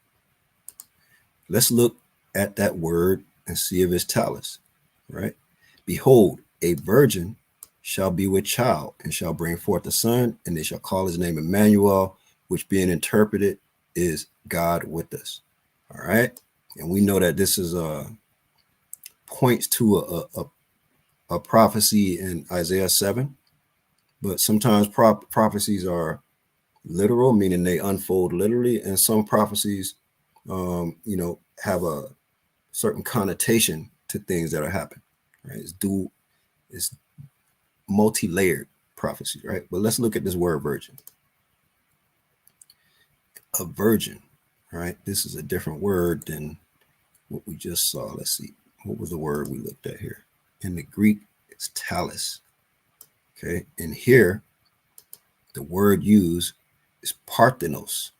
Let's look at that word and see if it's talus, right? Behold, a virgin shall be with child and shall bring forth a son, and they shall call his name Emmanuel, which being interpreted is God with us. All right. And we know that this is points to a prophecy in Isaiah 7, but sometimes prophecies are literal, meaning they unfold literally, and some prophecies have a certain connotation to things that are happening, right? It's multi-layered prophecy, right? But let's look at this word virgin. A virgin, right? This is a different word than what we just saw. Let's see. What was the word we looked at here? In the Greek, it's talus. Okay. And here, the word used is parthenos.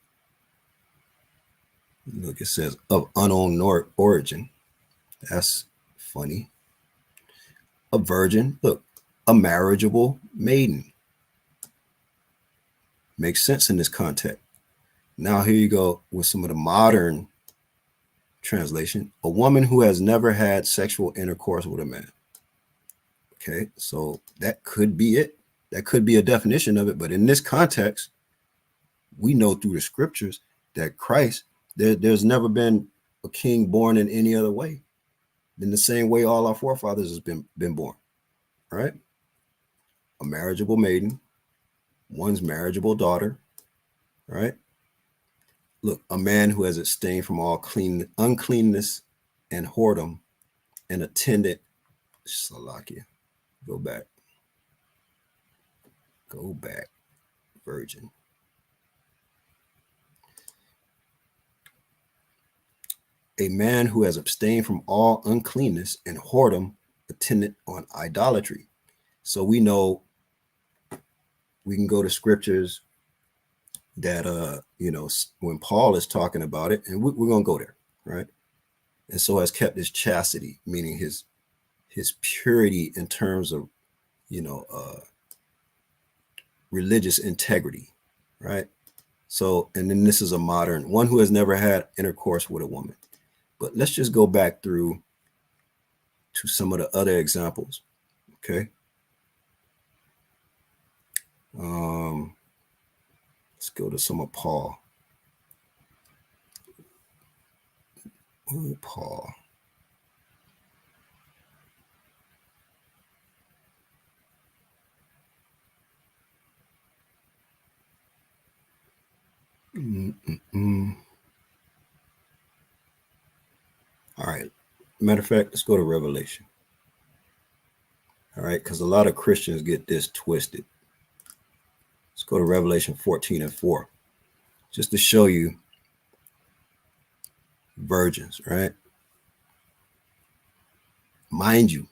Look, it says of unknown origin. That's funny. A virgin. Look, a marriageable maiden. Makes sense in this context. Now here you go with some of the modern translation. A woman who has never had sexual intercourse with a man. Okay, so that could be it. That could be a definition of it. But in this context, we know through the scriptures that Christ, there's never been a king born in any other way than the same way all our forefathers has been born. Right? A marriageable maiden, one's marriageable daughter. Right? Look, a man who has abstained from all uncleanness and whoredom and attended Salakia. Go back. Virgin. A man who has abstained from all uncleanness and whoredom attendant on idolatry. So we know we can go to scriptures that when Paul is talking about it, and we're gonna go there, right? And so has kept his chastity, meaning his purity in terms of religious integrity, right? So, and then this is a modern one who has never had intercourse with a woman. But let's just go back through to some of the other examples, okay? Let's go to some of Paul. Paul. All right. Matter of fact, let's go to Revelation. All right, because a lot of Christians get this twisted. Let's go to Revelation 14:4, just to show you virgins, right? Mind you,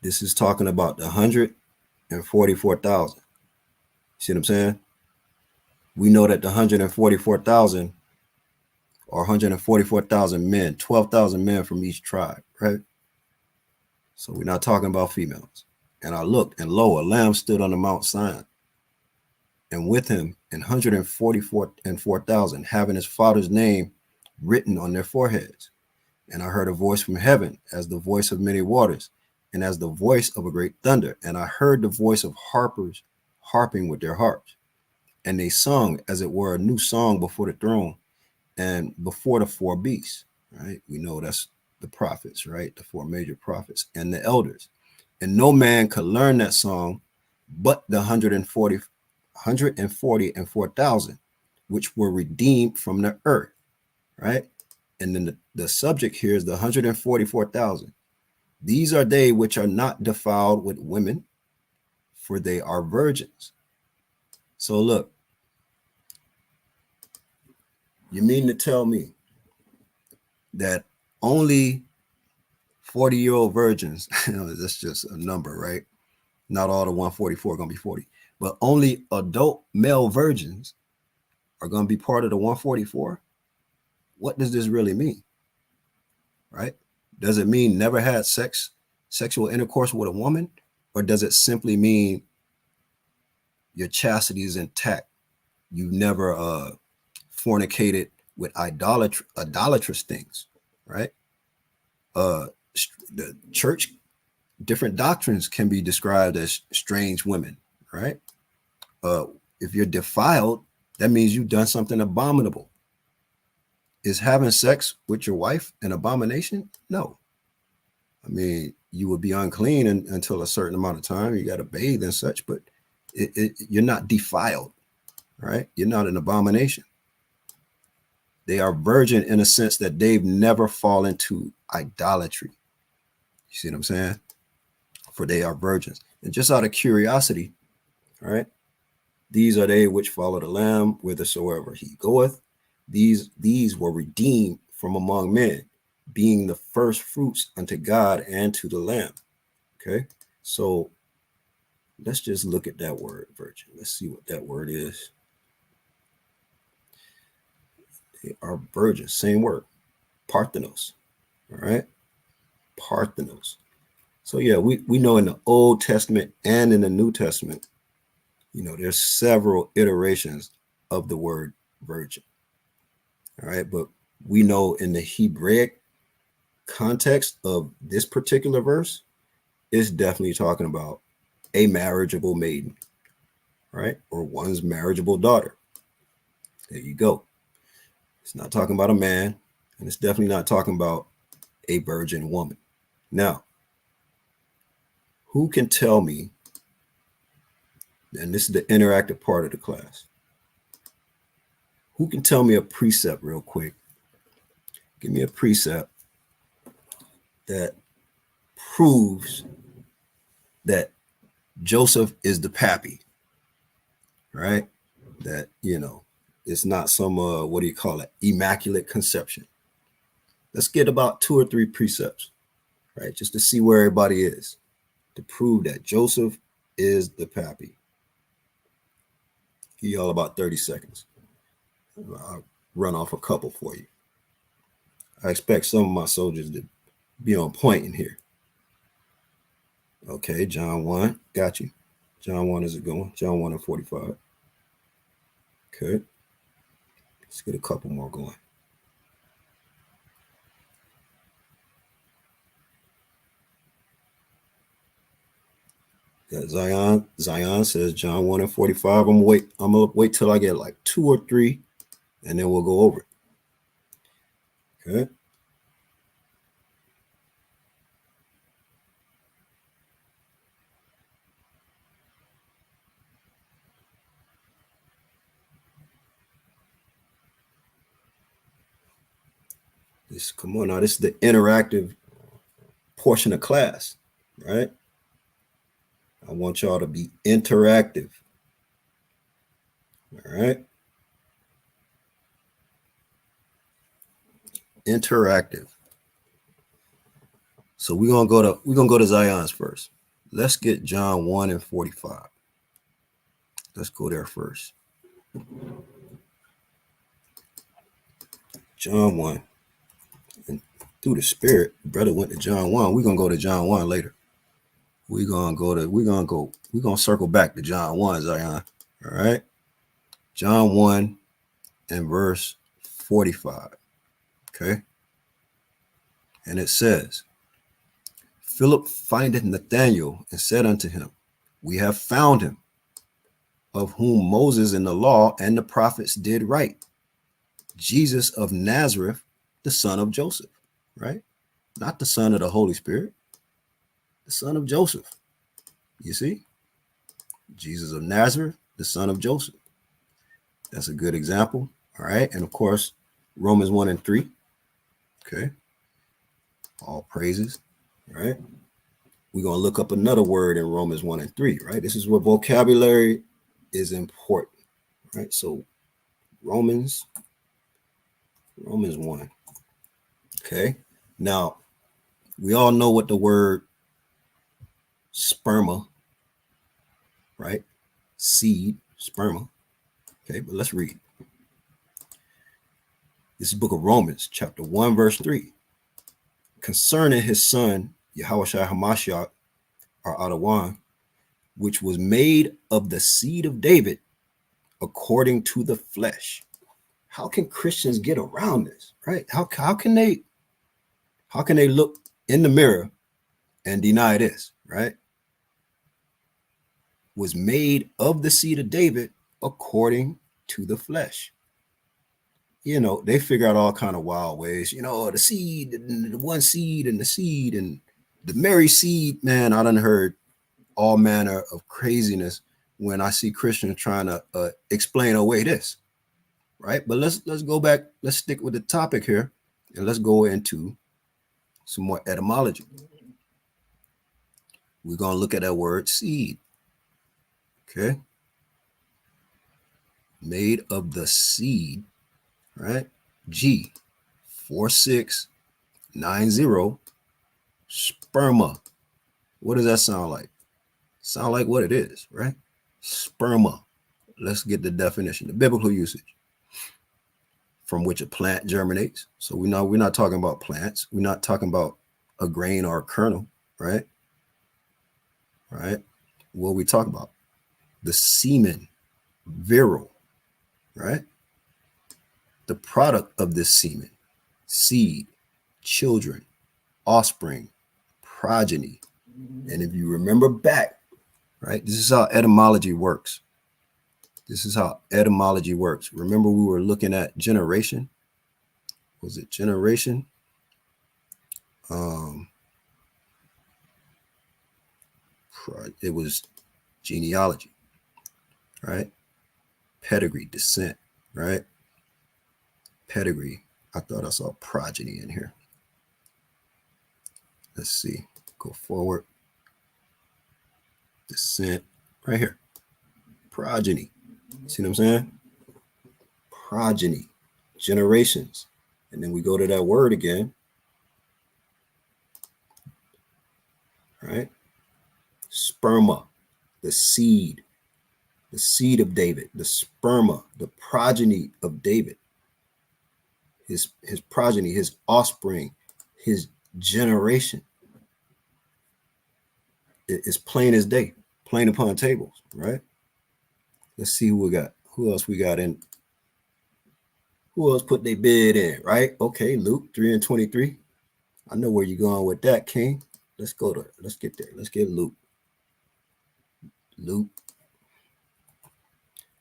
this is talking about the 144,000. See what I'm saying? We know that the 144,000 or 144,000 men, 12,000 men from each tribe, right? So we're not talking about females. And I looked, and lo, a lamb stood on the Mount Sinai, and with him 144,000, having his father's name written on their foreheads. And I heard a voice from heaven as the voice of many waters, and as the voice of a great thunder. And I heard the voice of harpers harping with their harps. And they sung, as it were, a new song before the throne and before the four beasts, right? We know that's the prophets, right? The four major prophets and the elders. And no man could learn that song but the 144,000, which were redeemed from the earth, right? And then the subject here is the 144,000. These are they which are not defiled with women, for they are virgins. So look, you mean to tell me that only 40-year-old virgins, that's just a number, right? Not all the 144 are going to be 40, but only adult male virgins are going to be part of the 144? What does this really mean, right? Does it mean never had sexual intercourse with a woman? Or does it simply mean your chastity is intact? You've never fornicated with idolatrous things, right? The church, different doctrines can be described as strange women, right? If you're defiled, that means you've done something abominable. Is having sex with your wife an abomination? No. I mean, you would be unclean until a certain amount of time. You got to bathe and such, but you're not defiled, right? You're not an abomination. They are virgin in a sense that they've never fallen to idolatry. You see what I'm saying? For they are virgins. And just out of curiosity, all right, these are they which follow the Lamb whithersoever he goeth. These were redeemed from among men, being the first fruits unto God and to the Lamb. Okay, so let's just look at that word, virgin. Let's see what that word is. They are virgins, same word, parthenos. All right, parthenos. So yeah, we know in the Old Testament and in the New Testament, there's several iterations of the word virgin. All right, but we know in the Hebraic context of this particular verse, it's definitely talking about a marriageable maiden, right? Or one's marriageable daughter. There you go. It's not talking about a man, and it's definitely not talking about a virgin woman. Now, who can tell me, and this is the interactive part of the class, who can tell me a precept real quick? Give me a precept that proves that Joseph is the pappy, right? That, it's not some, what do you call it? Immaculate conception. Let's get about 2 or 3 precepts, right? Just to see where everybody is. to prove that Joseph is the pappy. Give y'all about 30 seconds. I'll run off a couple for you. I expect some of my soldiers to be on point in here. Okay, John 1, got you. John 1 is a good one. John 1 and 45. Okay. Let's get a couple more going. Got Zion. Zion says John 1 and 45. I'm gonna wait till I get like 2 or 3, and then we'll go over it. Okay. Come on now. This is the interactive portion of class, right? I want y'all to be interactive. All right. Interactive. So we're gonna go to Zion's first. Let's get John 1 and 45. Let's go there first. John 1. And through the spirit, brother went to John 1. We're gonna go to John 1 later. We're gonna circle back to John 1, Zion. All right. John 1 and verse 45. Okay. And it says, Philip findeth Nathanael and said unto him, we have found him, of whom Moses in the law and the prophets did write, Jesus of Nazareth, the son of Joseph, right? Not the son of the Holy Spirit, the son of Joseph. You see? Jesus of Nazareth, the son of Joseph. That's a good example. All right. And of course, Romans 1 and 3. Okay. All praises. All right. We're going to look up another word in Romans 1 and 3, right? This is where vocabulary is important, right? So Romans 1. Okay. Now, we all know what the word sperma, right? Seed, sperma. Okay, but let's read. This is the book of Romans, chapter 1, verse 3. Concerning his son, Yahushua Hamashiach, or Adawan, which was made of the seed of David according to the flesh. How can Christians get around this, right? How can they look in the mirror and deny this, right? Was made of the seed of David according to the flesh. You know, they figure out all kind of wild ways, you know, the seed, and the one seed and the seed and the Mary seed. Man, I done heard all manner of craziness when I see Christians trying to explain away this, right? But let's go back. Let's stick with the topic here, and let's go into some more etymology. We're going to look at that word seed. Okay. Made of the seed, right? G 4690 sperma. What does that sound like? Sound like what it is, right? Sperma. Let's get the definition, the biblical usage. From which a plant germinates. So we're not talking about plants. We're not talking about a grain or a kernel, right? Right? What are we talking about? The semen, virile, right? The product of this semen, seed, children, offspring, progeny. And if you remember back, right, this is how etymology works. This is how etymology works. Remember, we were looking at generation. Was it generation? It was genealogy, right? Pedigree, descent, right? Pedigree. I thought I saw progeny in here. Let's see. Go forward. Descent, right here. Progeny. See what I'm saying? Progeny, generations. And then we go to that word again. Right? Sperma, the seed of David, the sperma, the progeny of David, his progeny, his offspring, his generation. It's plain as day, plain upon tables, right? Let's see who we got. Who else we got in? Who else put their bid in, right? Okay, Luke 3:23. I know where you're going with that, King. Let's get there. Let's get Luke.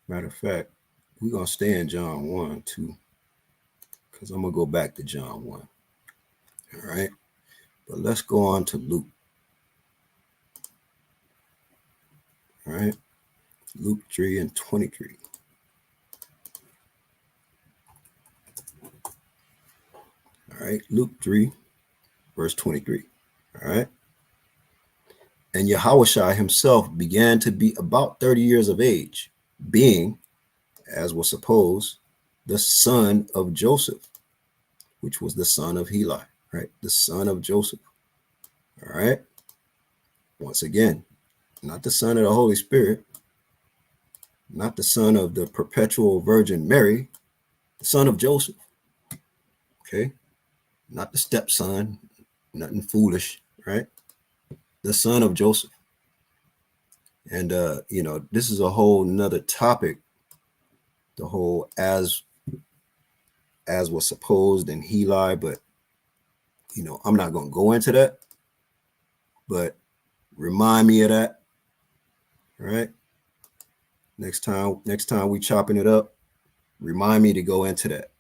Matter of fact, we're going to stay in John 1, too, because I'm going to go back to John 1. All right. But let's go on to Luke. All right. Luke 3:23. All right. Luke 3, verse 23. All right. And Yahushua himself began to be about 30 years of age, being, as was supposed, the son of Joseph, which was the son of Heli, right? The son of Joseph. All right. Once again, not the son of the Holy Spirit, not the son of the perpetual Virgin Mary, the son of Joseph. Okay. Not the stepson, nothing foolish, right? The son of Joseph. And, this is a whole nother topic, the whole as was supposed in Heli, but, I'm not going to go into that, but remind me of that. All right. Next time we chopping it up, remind me to go into that.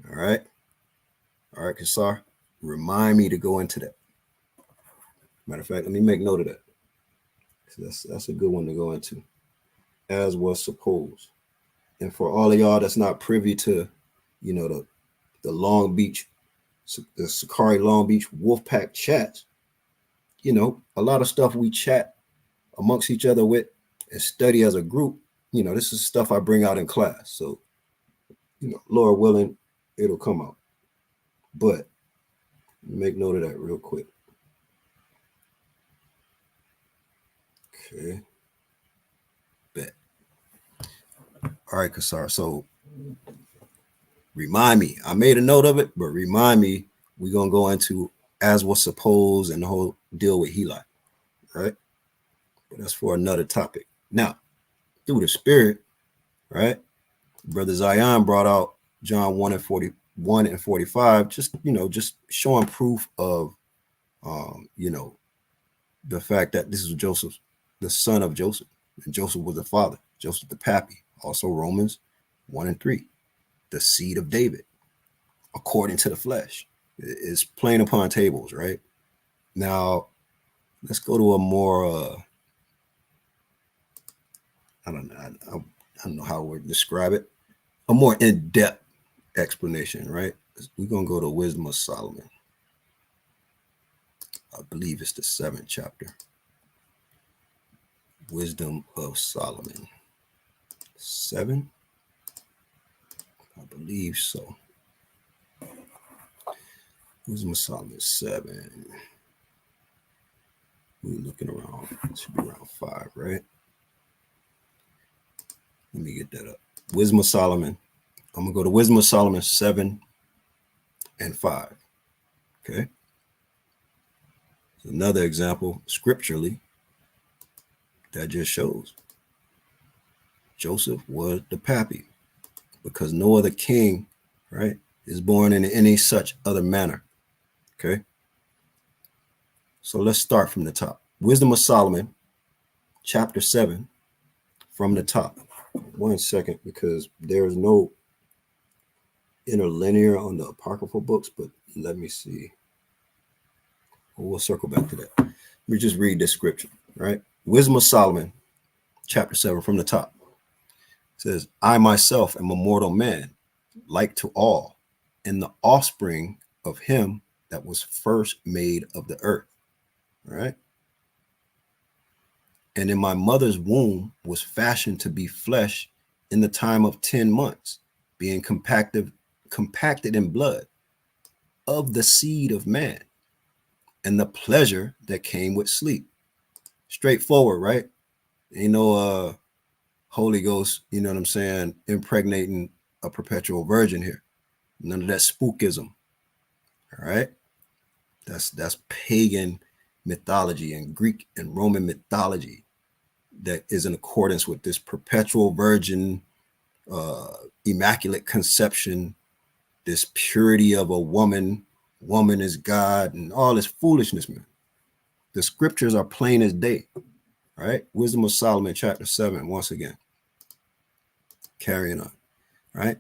All right. All right, Kassar, remind me to go into that. Matter of fact, let me make note of that. That's a good one to go into, as was supposed. And for all of y'all that's not privy to, the Long Beach, the Sakari Long Beach Wolfpack chats, a lot of stuff we chat amongst each other with and study as a group, this is stuff I bring out in class. So, Lord willing, it'll come out. But make note of that real quick. Okay. Bet. All right, Kassar. So remind me. I made a note of it, but remind me, we're going to go into as was supposed and the whole deal with Heli. Right? But that's for another topic. Now, through the Spirit, right? Brother Zion brought out John 1:41 and 45, just showing proof of the fact that this is Joseph, the son of Joseph, and Joseph was the father, Joseph the pappy. Also Romans 1:3, the seed of David, according to the flesh, is plain upon tables, right? Now, let's go to a more I don't know how we describe it, a more in-depth explanation, right? We're gonna go to Wisdom of Solomon. I believe it's the 7th chapter. Wisdom of Solomon 7. I believe so. Wisdom of Solomon 7. We're looking around. It should be around 5, right? Let me get that up. Wisdom of Solomon. I'm gonna go to Wisdom of Solomon 7 and 5. Okay. Another example scripturally that just shows Joseph was the pappy, because no other king, right, is born in any such other manner. Okay. So let's start from the top. Wisdom of Solomon, chapter 7, from the top. 1 second, because there's no interlinear on the apocryphal books, but let me see. We'll circle back to that. Let me just read this scripture, right? Wisdom of Solomon, chapter 7, from the top. It says, I myself am a mortal man, like to all, and the offspring of him that was first made of the earth. All right. And in my mother's womb was fashioned to be flesh in the time of 10 months, being compacted in blood, of the seed of man, and the pleasure that came with sleep. Straightforward, right? Ain't no Holy Ghost, you know what I'm saying, impregnating a perpetual virgin here. None of that spookism. All right. That's pagan mythology and Greek and Roman mythology that is in accordance with this perpetual virgin, immaculate conception, this purity of a woman is God, and all this foolishness, man. The scriptures are plain as day, right? Wisdom of Solomon, chapter 7, once again. Carrying on, right?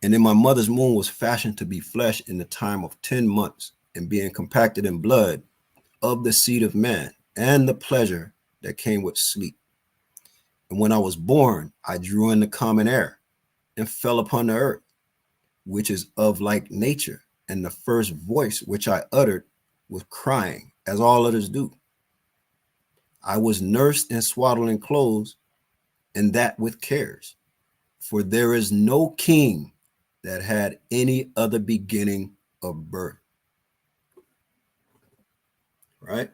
And then my mother's womb was fashioned to be flesh in the time of 10 months, and being compacted in blood of the seed of man, and the pleasure that came with sleep. And when I was born, I drew in the common air and fell upon the earth, which is of like nature. And the first voice which I uttered was crying, as all others do. I was nursed in swaddling clothes, and that with cares. For there is no king that had any other beginning of birth. Right?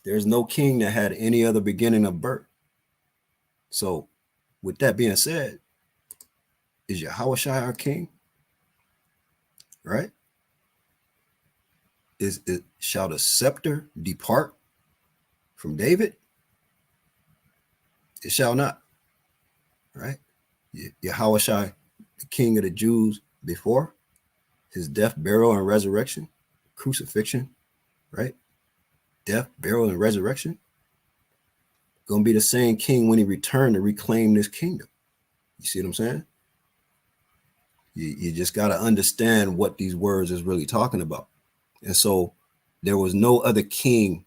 There's no king that had any other beginning of birth. So, with that being said, is Yahushua our king? Right? Shall the scepter depart from David? It shall not. Right? Yahushua, the king of the Jews before his death, burial, and resurrection, crucifixion, right? Death, burial, and resurrection. Gonna be the same king when he returned to reclaim this kingdom. You see what I'm saying? You just got to understand what these words is really talking about. And so there was no other king.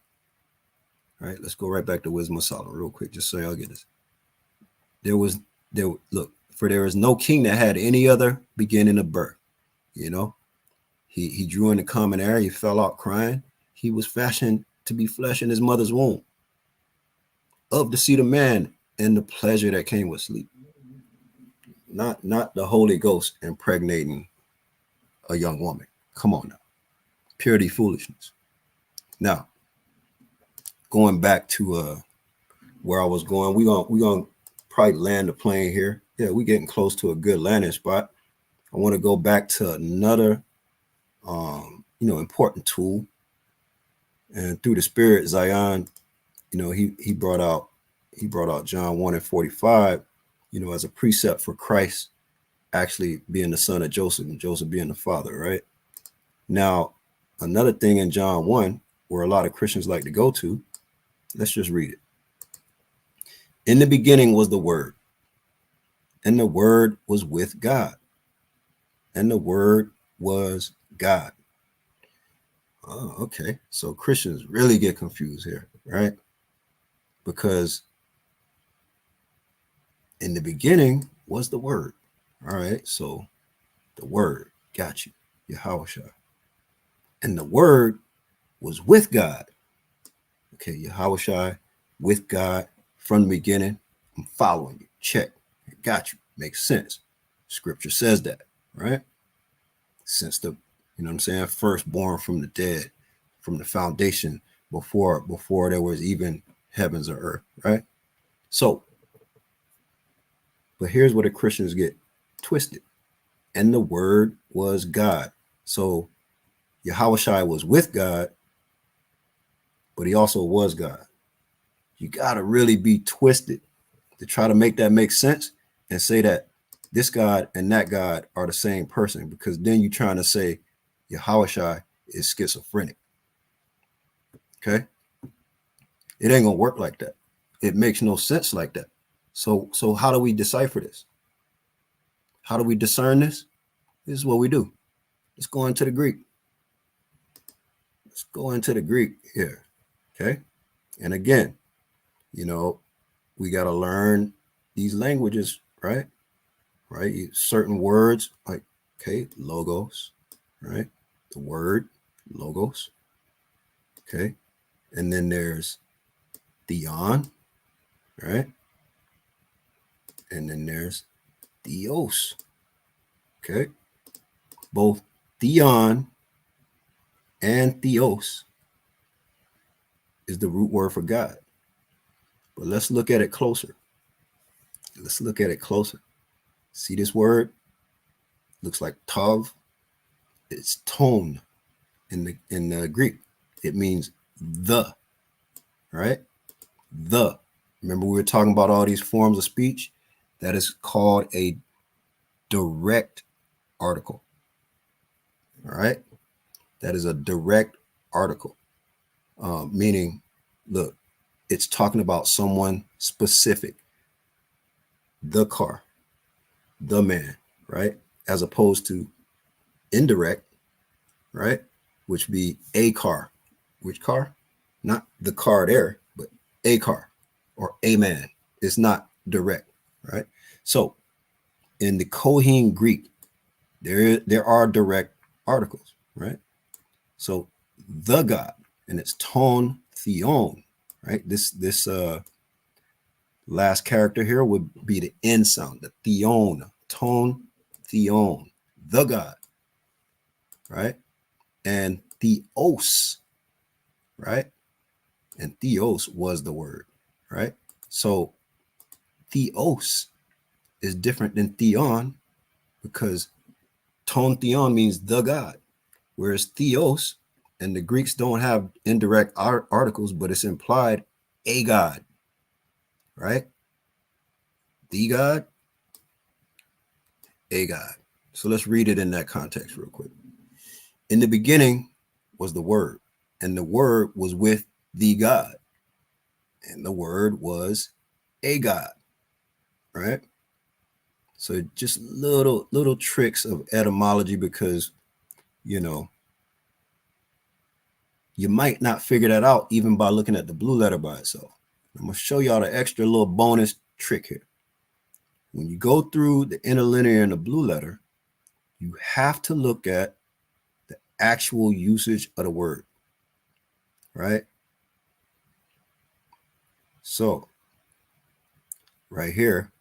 All right, let's go right back to Wisdom of Solomon real quick, just so y'all get this. Look, for there is no king that had any other beginning of birth. You know, he drew in the common air, he fell out crying. He was fashioned to be flesh in his mother's womb, of the seed of man, and the pleasure that came with sleep. Not the Holy Ghost impregnating a young woman. Come on now. Purity foolishness. Now, going back to where I was going, we're gonna probably land the plane here. Yeah, we're getting close to a good landing spot. I want to go back to another important tool. And through the Spirit, Zion, he brought out John 1:45, as a precept for Christ actually being the son of Joseph and Joseph being the father, right? Now, another thing in John 1, where a lot of Christians like to go to, let's just read it. In the beginning was the Word, and the Word was with God, and the Word was God. Oh, okay. So Christians really get confused here, right? Because in the beginning was the Word. All right. So the Word got you, Yahushua. And the Word was with God. Okay, Yahushua with God from the beginning. I'm following you. Check. Got you. Makes sense. Scripture says that, right? Since the, firstborn from the dead, from the foundation before there was even heavens or earth, right? So, but here's where the Christians get twisted. And the Word was God. So Yahushua was with God, but he also was God. You got to really be twisted to try to make that make sense and say that this God and that God are the same person, because then you're trying to say Yahushua is schizophrenic. Okay? It ain't gonna work like that. It makes no sense like that. So how do we decipher this? How do we discern this? This is what we do. Let's go into the Greek. Let's go into the Greek here. Okay? And again, we got to learn these languages, right? Right? Certain words like, okay, logos, right? The word, logos. Okay. And then there's theon, right? And then there's theos. Okay. Both theon and theos is the root word for God. But let's look at it closer. Let's look at it closer. See this word? Looks like tav. It's tone in the Greek. It means the, right? The. Remember we were talking about all these forms of speech? That is called a direct article. All right? That is a direct article. Meaning, look, it's talking about someone specific. The car, the man, right? As opposed to indirect, right? Which be a car. Which car? Not the car there, but a car or a man. It's not direct, right? So in the Koine Greek, there are direct articles, right? So the God, and it's ton theon, right? This last character here would be the N sound, the theon, ton theon, the God, right? And theos, right? And theos was the word, right? So theos is different than theon because ton theon means the God, whereas theos, and the Greeks don't have indirect articles, but it's implied a God, right? The God, a God. So let's read it in that context real quick. In the beginning was the Word, and the Word was with the God, and the Word was a God, right? So just little tricks of etymology, because you know you might not figure that out even by looking at the blue letter by itself. I'm gonna show y'all the extra little bonus trick here. When you go through the interlinear and the blue letter, you have to look at the actual usage of the word, right? So right here,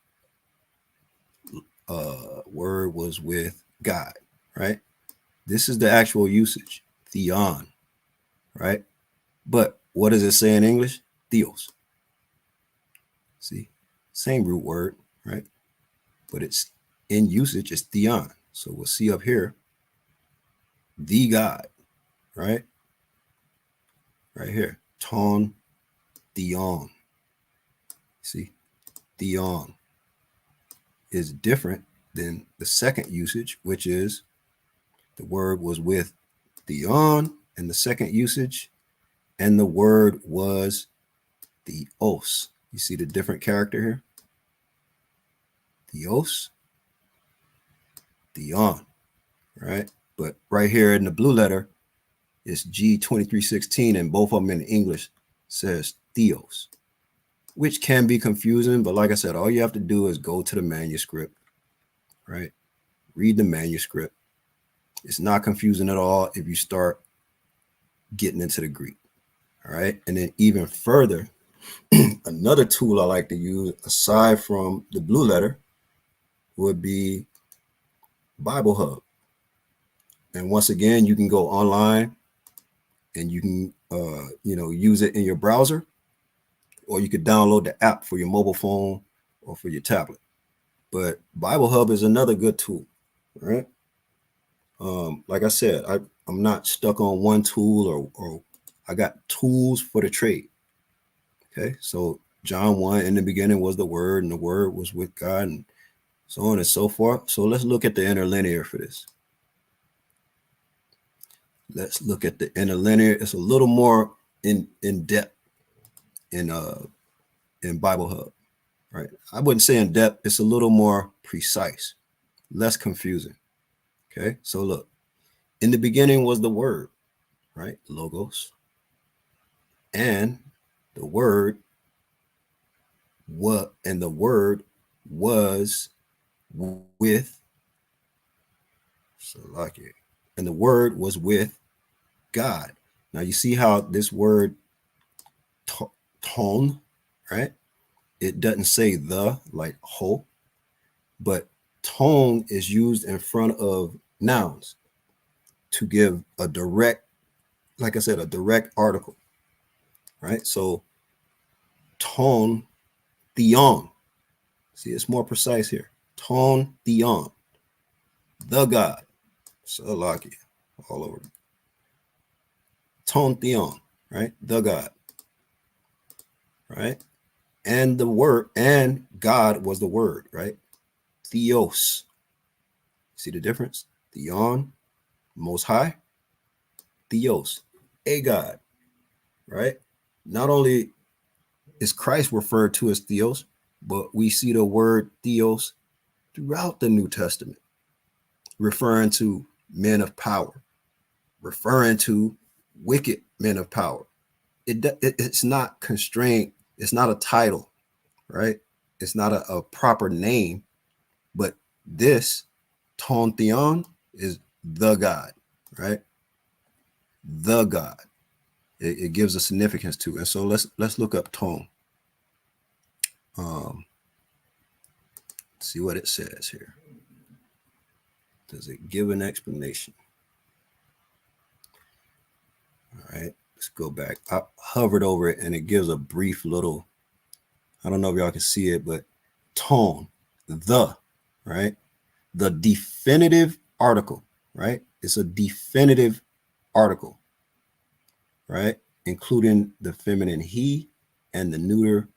word was with God, right? This is the actual usage, theon, right? But what does it say in English? Theos. See, same root word, right? But it's in usage, it's theon. So we'll see up here, the God, right? Right here, ton theon. See, theon is different than the second usage, which is the word was with theon, and the second usage, and the word was theos. You see the different character here? Theos, theon, right? But right here in the blue letter, it's G2316, and both of them in English says theos, which can be confusing. But like I said, all you have to do is go to the manuscript, right? Read the manuscript. It's not confusing at all if you start getting into the Greek, all right? And then even further, another tool I like to use aside from the blue letter would be Bible Hub. And once again, you can go online and you can use it in your browser, or you could download the app for your mobile phone or for your tablet. But Bible Hub is another good tool, right? Like I said, I'm not stuck on one tool, or I got tools for the trade. Okay, so John 1, in the beginning was the Word, and the Word was with God, and so on and so forth. So let's look at the interlinear for this. Let's look at the interlinear. It's a little more in depth in Bible Hub, right? I wouldn't say in depth. It's a little more precise, less confusing. Okay, so look, in the beginning was the Word, right? Logos, and the Word was with Salakia, and the Word was with God. Now you see how this word tone, right? It doesn't say the like ho, but tone is used in front of nouns to give a direct, like I said, a direct article, right? So ton theon. See, it's more precise here. Ton theon, the God. Salaki, all over. Ton theon, right? The God, right? And the word, and God was the word, right? Theos. See the difference? Theon, most high. Theos, a God, right? Not only is Christ referred to as Theos, but we see the word Theos throughout the New Testament, referring to men of power, referring to wicked men of power. It's not constrained. It's not a title, right? It's not a proper name, but this ton theon is the God, right? The God. It gives a significance to it. And so let's look up ton. See what it says here. Does it give an explanation? All right, let's go back. I hovered over it and it gives a brief little, I don't know if y'all can see it, but tone, right? The definitive article, right? It's a definitive article, right? Including the feminine he and the neuter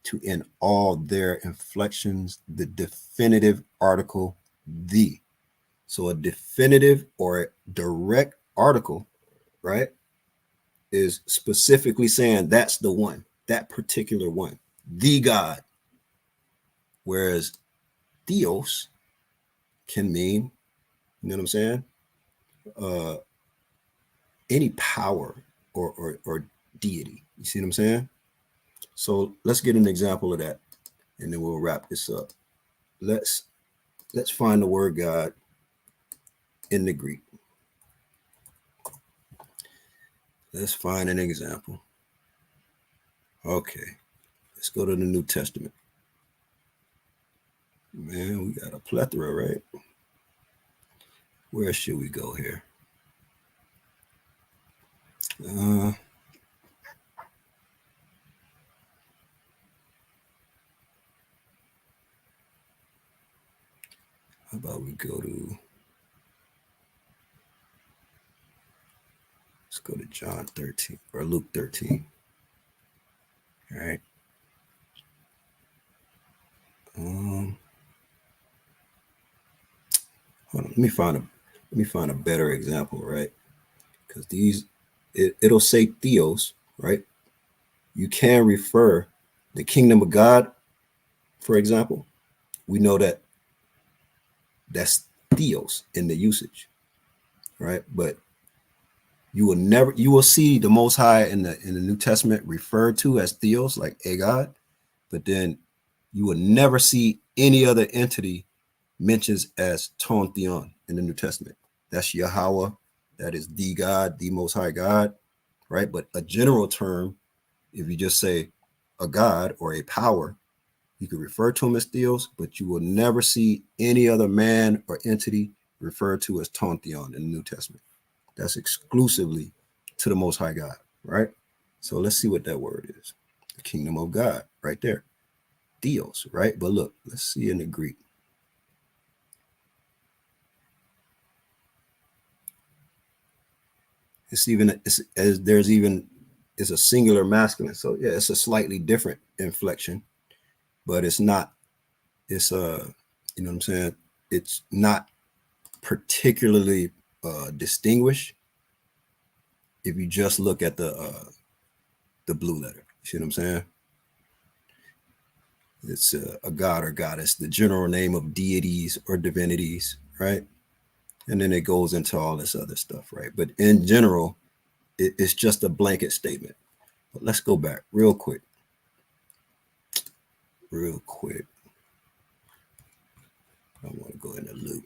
to in all their inflections, the definitive article the. So a definitive or a direct article, right, is specifically saying that's the one, that particular one, the God. Whereas theos can mean, you know what I'm saying, any power or deity. You see what I'm saying? So let's get an example of that, and then we'll wrap this up. Let's find the word God in the Greek. Let's find an example. Okay, let's go to the New Testament. Man, we got a plethora, right? Where should we go here? How about we go to, let's go to John 13 or Luke 13. All right. Hold on, let me find a better example, right? Because it'll say theos, right? You can refer the kingdom of God, for example. We know that that's theos in the usage, right? But you will see the Most High in the New Testament referred to as theos, like a God, but then you will never see any other entity mentions as ton theon in the New Testament. That's Yahweh. That is the God, the Most High God, right? But a general term, if you just say a God or a power, you could refer to him as theos, but you will never see any other man or entity referred to as ton theon in the New Testament. That's exclusively to the Most High God, right? So let's see what that word is. The kingdom of God, right there. Theos, right? But look, let's see in the Greek. It's a singular masculine. So yeah, it's a slightly different inflection, but it's not, it's you know what I'm saying? It's not particularly distinguished if you just look at the blue letter. You see what I'm saying? It's a god or goddess, the general name of deities or divinities, right? And then it goes into all this other stuff, right? But in general, it's just a blanket statement. But let's go back real quick. Real quick. I want to go in the loop.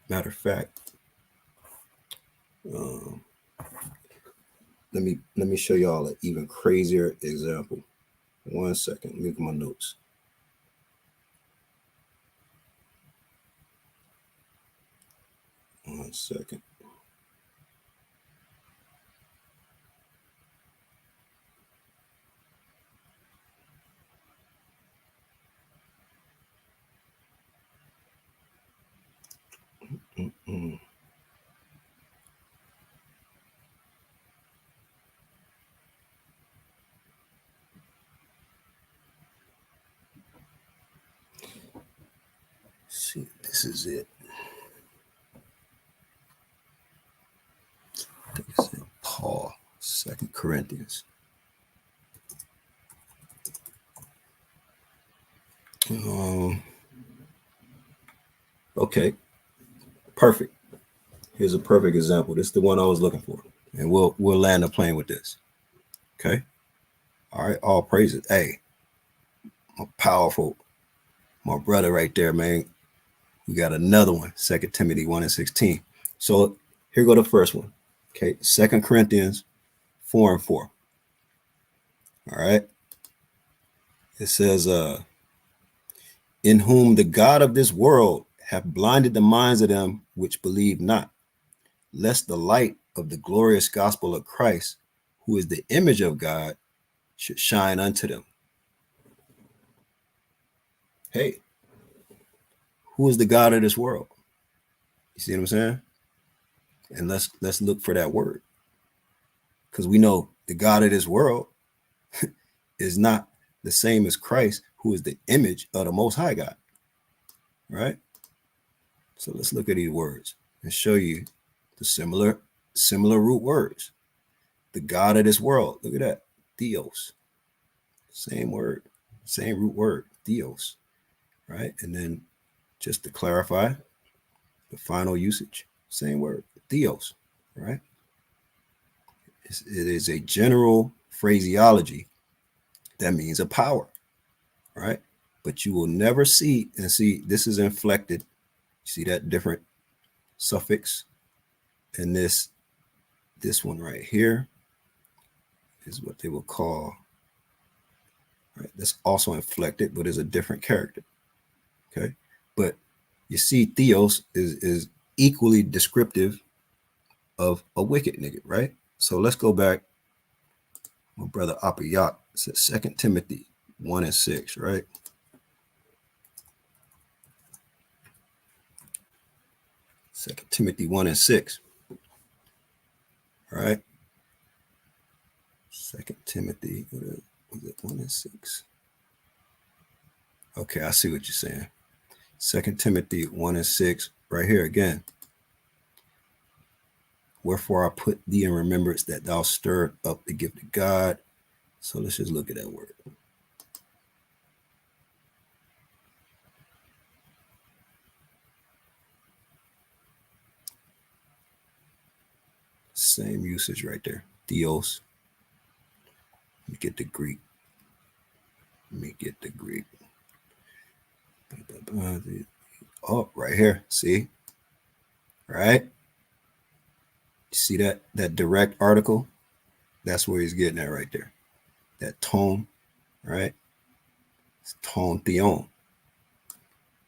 Matter of fact, let me show y'all an even crazier example. 1 second. Let me get my notes. One second. Mm-mm. See, this is it. I think it's in Paul, 2 Corinthians. Okay, perfect. Here's a perfect example. This is the one I was looking for, and we'll land the plane with this. Okay. All right. All praises. Hey, my powerful, my brother right there, man. We got another one. 2 Timothy 1:16. So here go the first one. Okay. 2 Corinthians 4:4. All right. It says, in whom the God of this world hath blinded the minds of them which believe not, lest the light of the glorious gospel of Christ, who is the image of God, should shine unto them. Hey, who is the God of this world? You see what I'm saying? And let's look for that word, because we know the God of this world is not the same as Christ, who is the image of the Most High God. Right? So let's look at these words and show you the similar root words. The God of this world. Look at that. Theos. Same word, same root word, theos. Right? And then just to clarify, the final usage, same word, theos. Right? It is a general phraseology that means a power. Right? But you will never see, and see, this is inflected. You see that different suffix? And this one right here is what they will call, right? That's also inflected, but is a different character. Okay. But you see, theos is equally descriptive of a wicked nigga, right? So let's go back. My brother Apiyak said 2 Timothy 1:6, right? 2 Timothy 1:6. All right. 2 Timothy, was it 1:6? Okay, I see what you're saying. 2 Timothy 1:6, right here again. Wherefore I put thee in remembrance that thou stirred up the gift of God. So let's just look at that word. Same usage right there. Theos. Let me get the Greek. Oh, right here. See? Right? You see that direct article? That's where he's getting at right there. That tone, right? It's tone theon.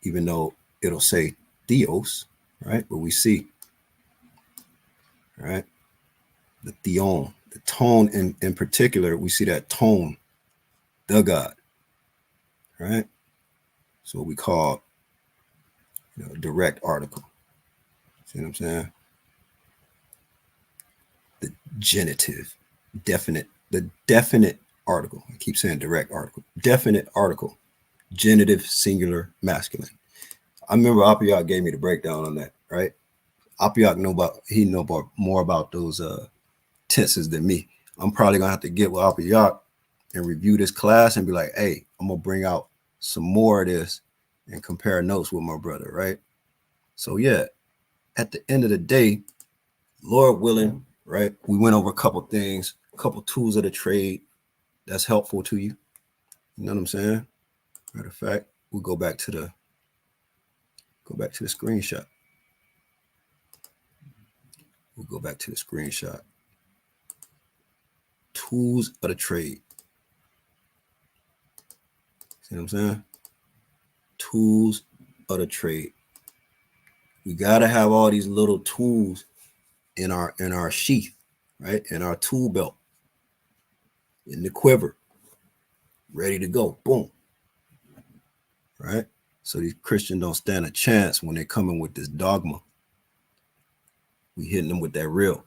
Even though it'll say theos, right? But we see, right? The theon, the tone in particular, we see that tone, the God, right? So we call, direct article. See what I'm saying? The genitive, the definite article. I keep saying direct article. Definite article. Genitive, singular, masculine. I remember Apiak gave me the breakdown on that, right? Apiak know more about those tenses than me. I'm probably gonna have to get with Apiak and review this class and be like, hey, I'm gonna bring out some more of this and compare notes with my brother, right? So yeah, at the end of the day, Lord willing, right? We went over a couple things, a couple tools of the trade that's helpful to you. You know what I'm saying? Matter of fact, we'll go back to the screenshot. We'll go back to the screenshot. Tools of the trade. See what I'm saying? Tools of the trade. We gotta have all these little tools in our sheath, right? In our tool belt, in the quiver, ready to go. Boom. Right? So these Christians don't stand a chance when they're coming with this dogma. We hitting them with that real.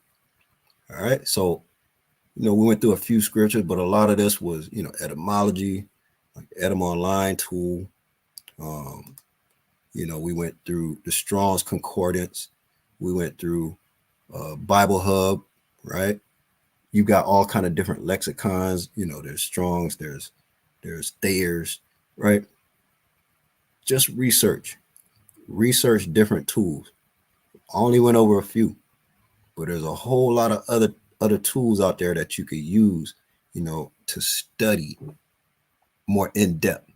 All right. So, we went through a few scriptures, but a lot of this was, etymology, like Etym Online tool. We went through the Strong's Concordance. We went through Bible Hub, right? You got all kind of different lexicons. There's Strong's, there's Thayer's, right? Just research different tools. I only went over a few, but there's a whole lot of other tools out there that you could use, to study more in depth,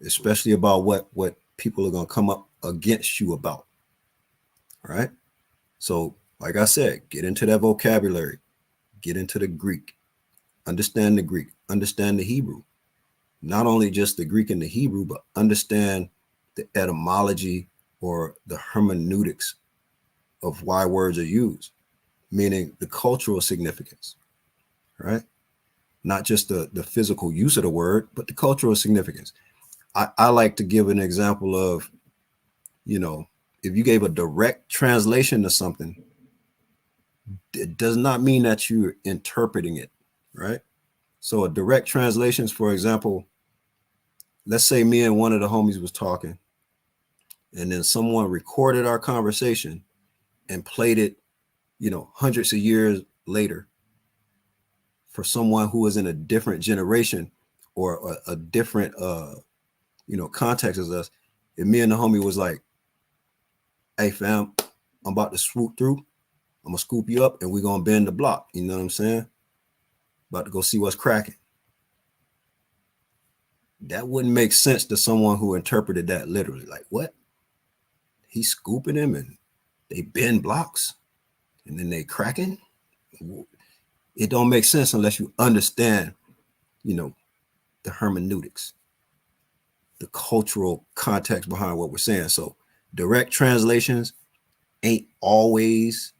especially about what people are going to come up against you about. All right. So, like I said, get into that vocabulary, get into the Greek, understand the Greek, understand the Hebrew. Not only just the Greek and the Hebrew, but understand the etymology or the hermeneutics of why words are used, meaning the cultural significance, right? Not just the physical use of the word, but the cultural significance. I like to give an example of, if you gave a direct translation to something, it does not mean that you're interpreting it, right? So a direct translation is, for example, let's say me and one of the homies was talking, and then someone recorded our conversation and played it, hundreds of years later for someone who is in a different generation or a different, context as us. And me and the homie was like, hey fam, I'm about to swoop through. I'm gonna scoop you up and we're gonna bend the block. You know what I'm saying? About to go see what's cracking. That wouldn't make sense to someone who interpreted that literally. Like, what? He's scooping him and they bend blocks and then they cracking? It don't make sense unless you understand, the hermeneutics, the cultural context behind what we're saying. So direct translations ain't always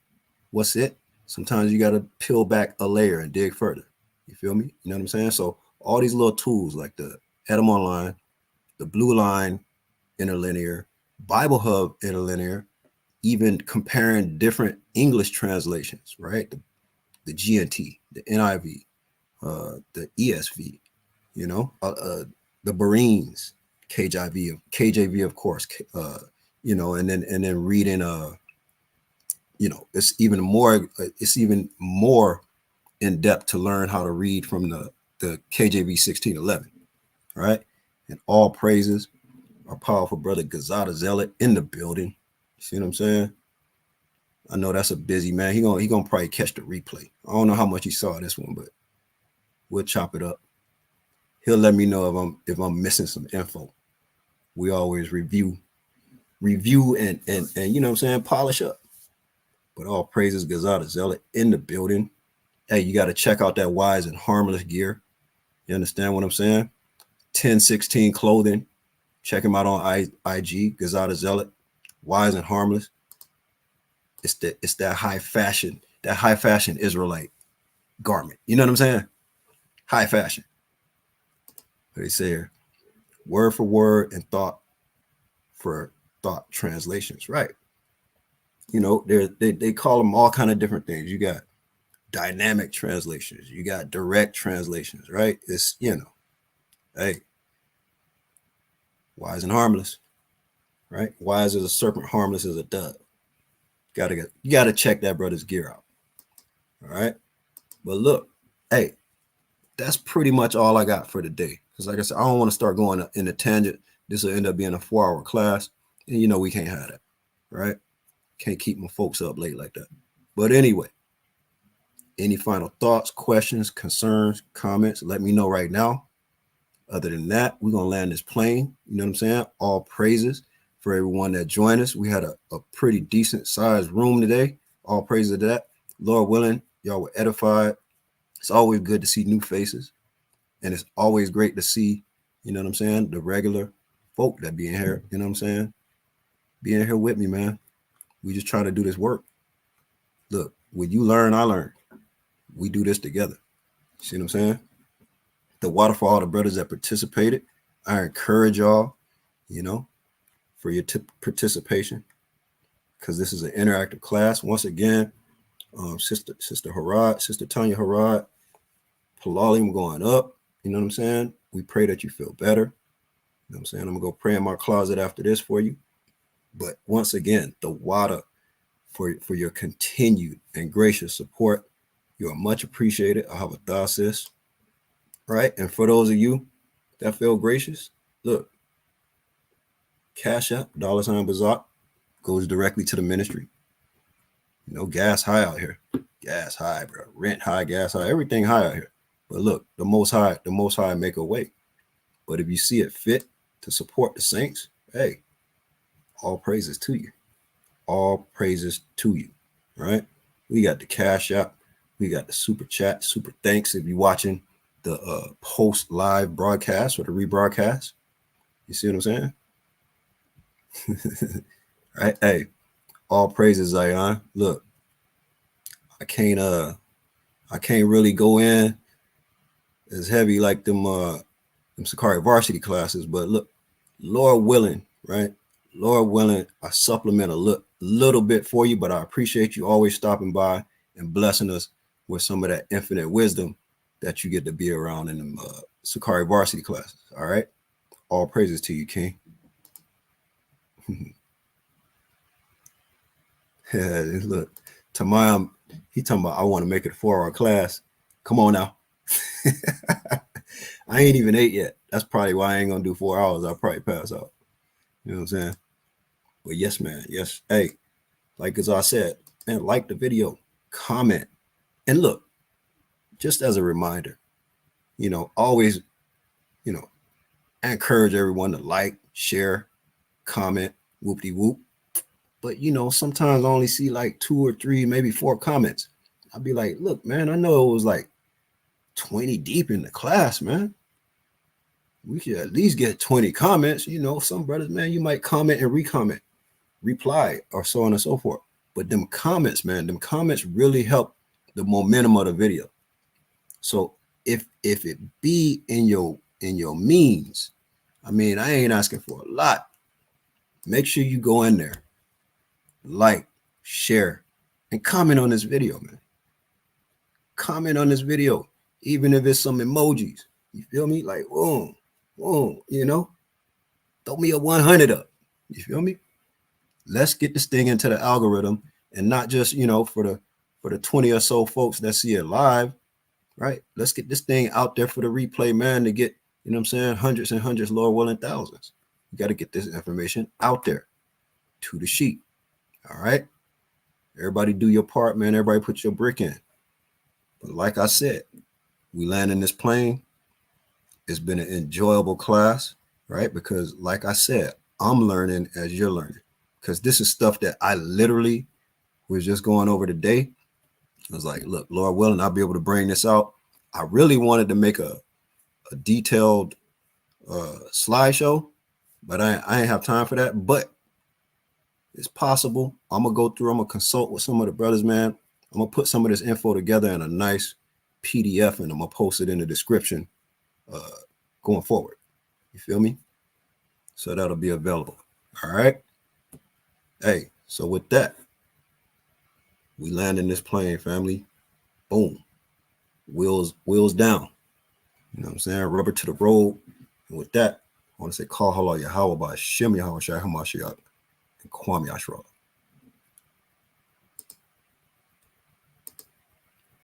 what's it. Sometimes you got to peel back a layer and dig further. You feel me? You know what I'm saying? So all these little tools like the Etym Online, the Blue Line interlinear, Bible Hub interlinear, even comparing different English translations, right? The GNT, the NIV, the ESV, the Bereans, KJV, of course, and then reading, it's even more in depth to learn how to read from the KJV 1611, right? And all praises, our powerful brother Gazada Zealot in the building. See what I'm saying? I know that's a busy man. He gonna probably catch the replay. I don't know how much he saw this one, but we'll chop it up. He'll let me know if I'm missing some info. We always review and you know what I'm saying, polish up. But all praises, Gazada Zealot in the building. Hey, you got to check out that Wise and Harmless gear. You understand what I'm saying? 1016 clothing. Check him out on IG, Gazada Zealot, Wise and Harmless. It's that high fashion Israelite garment. You know what I'm saying? High fashion. What they say here, word for word and thought for thought translations, right? They call them all kind of different things. You got dynamic translations, you got direct translations, right? It's, hey, wise and harmless, right? Wise as a serpent, harmless as a dove. You gotta check that brother's gear out. All right. But look, hey, that's pretty much all I got for today. Because like I said, I don't want to start going in a tangent. This will end up being a 4-hour class. And we can't have that. Right? Can't keep my folks up late like that. But anyway, any final thoughts, questions, concerns, comments, let me know right now. Other than that, we're going to land this plane. You know what I'm saying? All praises for everyone that joined us. We had a pretty decent sized room today. All praises to that. Lord willing, y'all were edified. It's always good to see new faces. And it's always great to see, you know what I'm saying, the regular folk that be in here, you know what I'm saying? Be in here with me, man. We just trying to do this work. Look, when you learn, I learn. We do this together. See what I'm saying? The water for all the brothers that participated. I encourage y'all, for your participation. because this is an interactive class. Once again, Sister Harad, Sister Tanya Harad, Palalim going up. You know what I'm saying? We pray that you feel better. You know what I'm saying? I'm going to go pray in my closet after this for you. But once again, the water for your continued and gracious support. You are much appreciated. I have a thought, sis. Right? And for those of you that feel gracious, look, Cash App, $ Bazak, goes directly to the ministry. You know, gas high out here. Gas high, bro. Rent high, gas high, everything high out here. But look, the most high make a way. But if you see it fit to support the saints, hey, all praises to you. All praises to you. Right? We got the Cash App. We got the super chat, super thanks if you're watching the post live broadcast or the rebroadcast. You see what I'm saying? Right? Hey, all praises, Zion. Look, I can't really go in as heavy like them Sakari varsity classes, but look, Lord willing, right? Lord willing, I supplement a little bit for you, but I appreciate you always stopping by and blessing us with some of that infinite wisdom that you get to be around in them Sakari varsity classes. All right. All praises to you, King. Look, Tamayam, he talking about I want to make it a 4-hour class. Come on now. I ain't even ate yet. That's probably why I ain't gonna do 4 hours. I'll probably pass out. You know what I'm saying? But yes, man. Yes. Hey, like as I said, man, like the video, comment, and look, just as a reminder, you know, always, you know, I encourage everyone to like, share, comment, whoop-de-whoop. But, you know, sometimes I only see like 2 or 3, maybe 4 comments. I'll be like, look, man, I know it was like 20 deep in the class, man. We should at least get 20 comments. You know, some brothers, man, you might comment and recomment, reply, or so on and so forth. But them comments, man, them comments really help the momentum of the video. So if it be in your means, I mean, I ain't asking for a lot. Make sure you go in there, like, share, and comment on this video, man. Comment on this video, even if it's some emojis. You feel me? Like, whoa, you know, throw me a 100 up. You feel me? Let's get this thing into the algorithm, and not just, you know, for the 20 or so folks that see it live, right? Let's get this thing out there for the replay, man, to get, you know what I'm saying, hundreds and hundreds, Lord willing, thousands. You got to get this information out there to the sheep. All right? Everybody do your part, man. Everybody put your brick in. But like I said, we land in this plane. It's been an enjoyable class, right? Because like I said, I'm learning as you're learning. Because this is stuff that I literally was just going over today. I was like, look, Lord willing, I'll be able to bring this out. I really wanted to make a detailed slideshow, but I ain't have time for that. But it's possible. I'm going to consult with some of the brothers, man. I'm going to put some of this info together in a nice PDF, and I'm going to post it in the description going forward. You feel me? So that'll be available. All right. Hey, so with that, we land in this plane, family. Boom. Wheels down. You know what I'm saying? Rubber to the road. And with that, I want to say, call halal Yahweh by Shem Yahweh Shai Hamashiach and Kwame Yashra.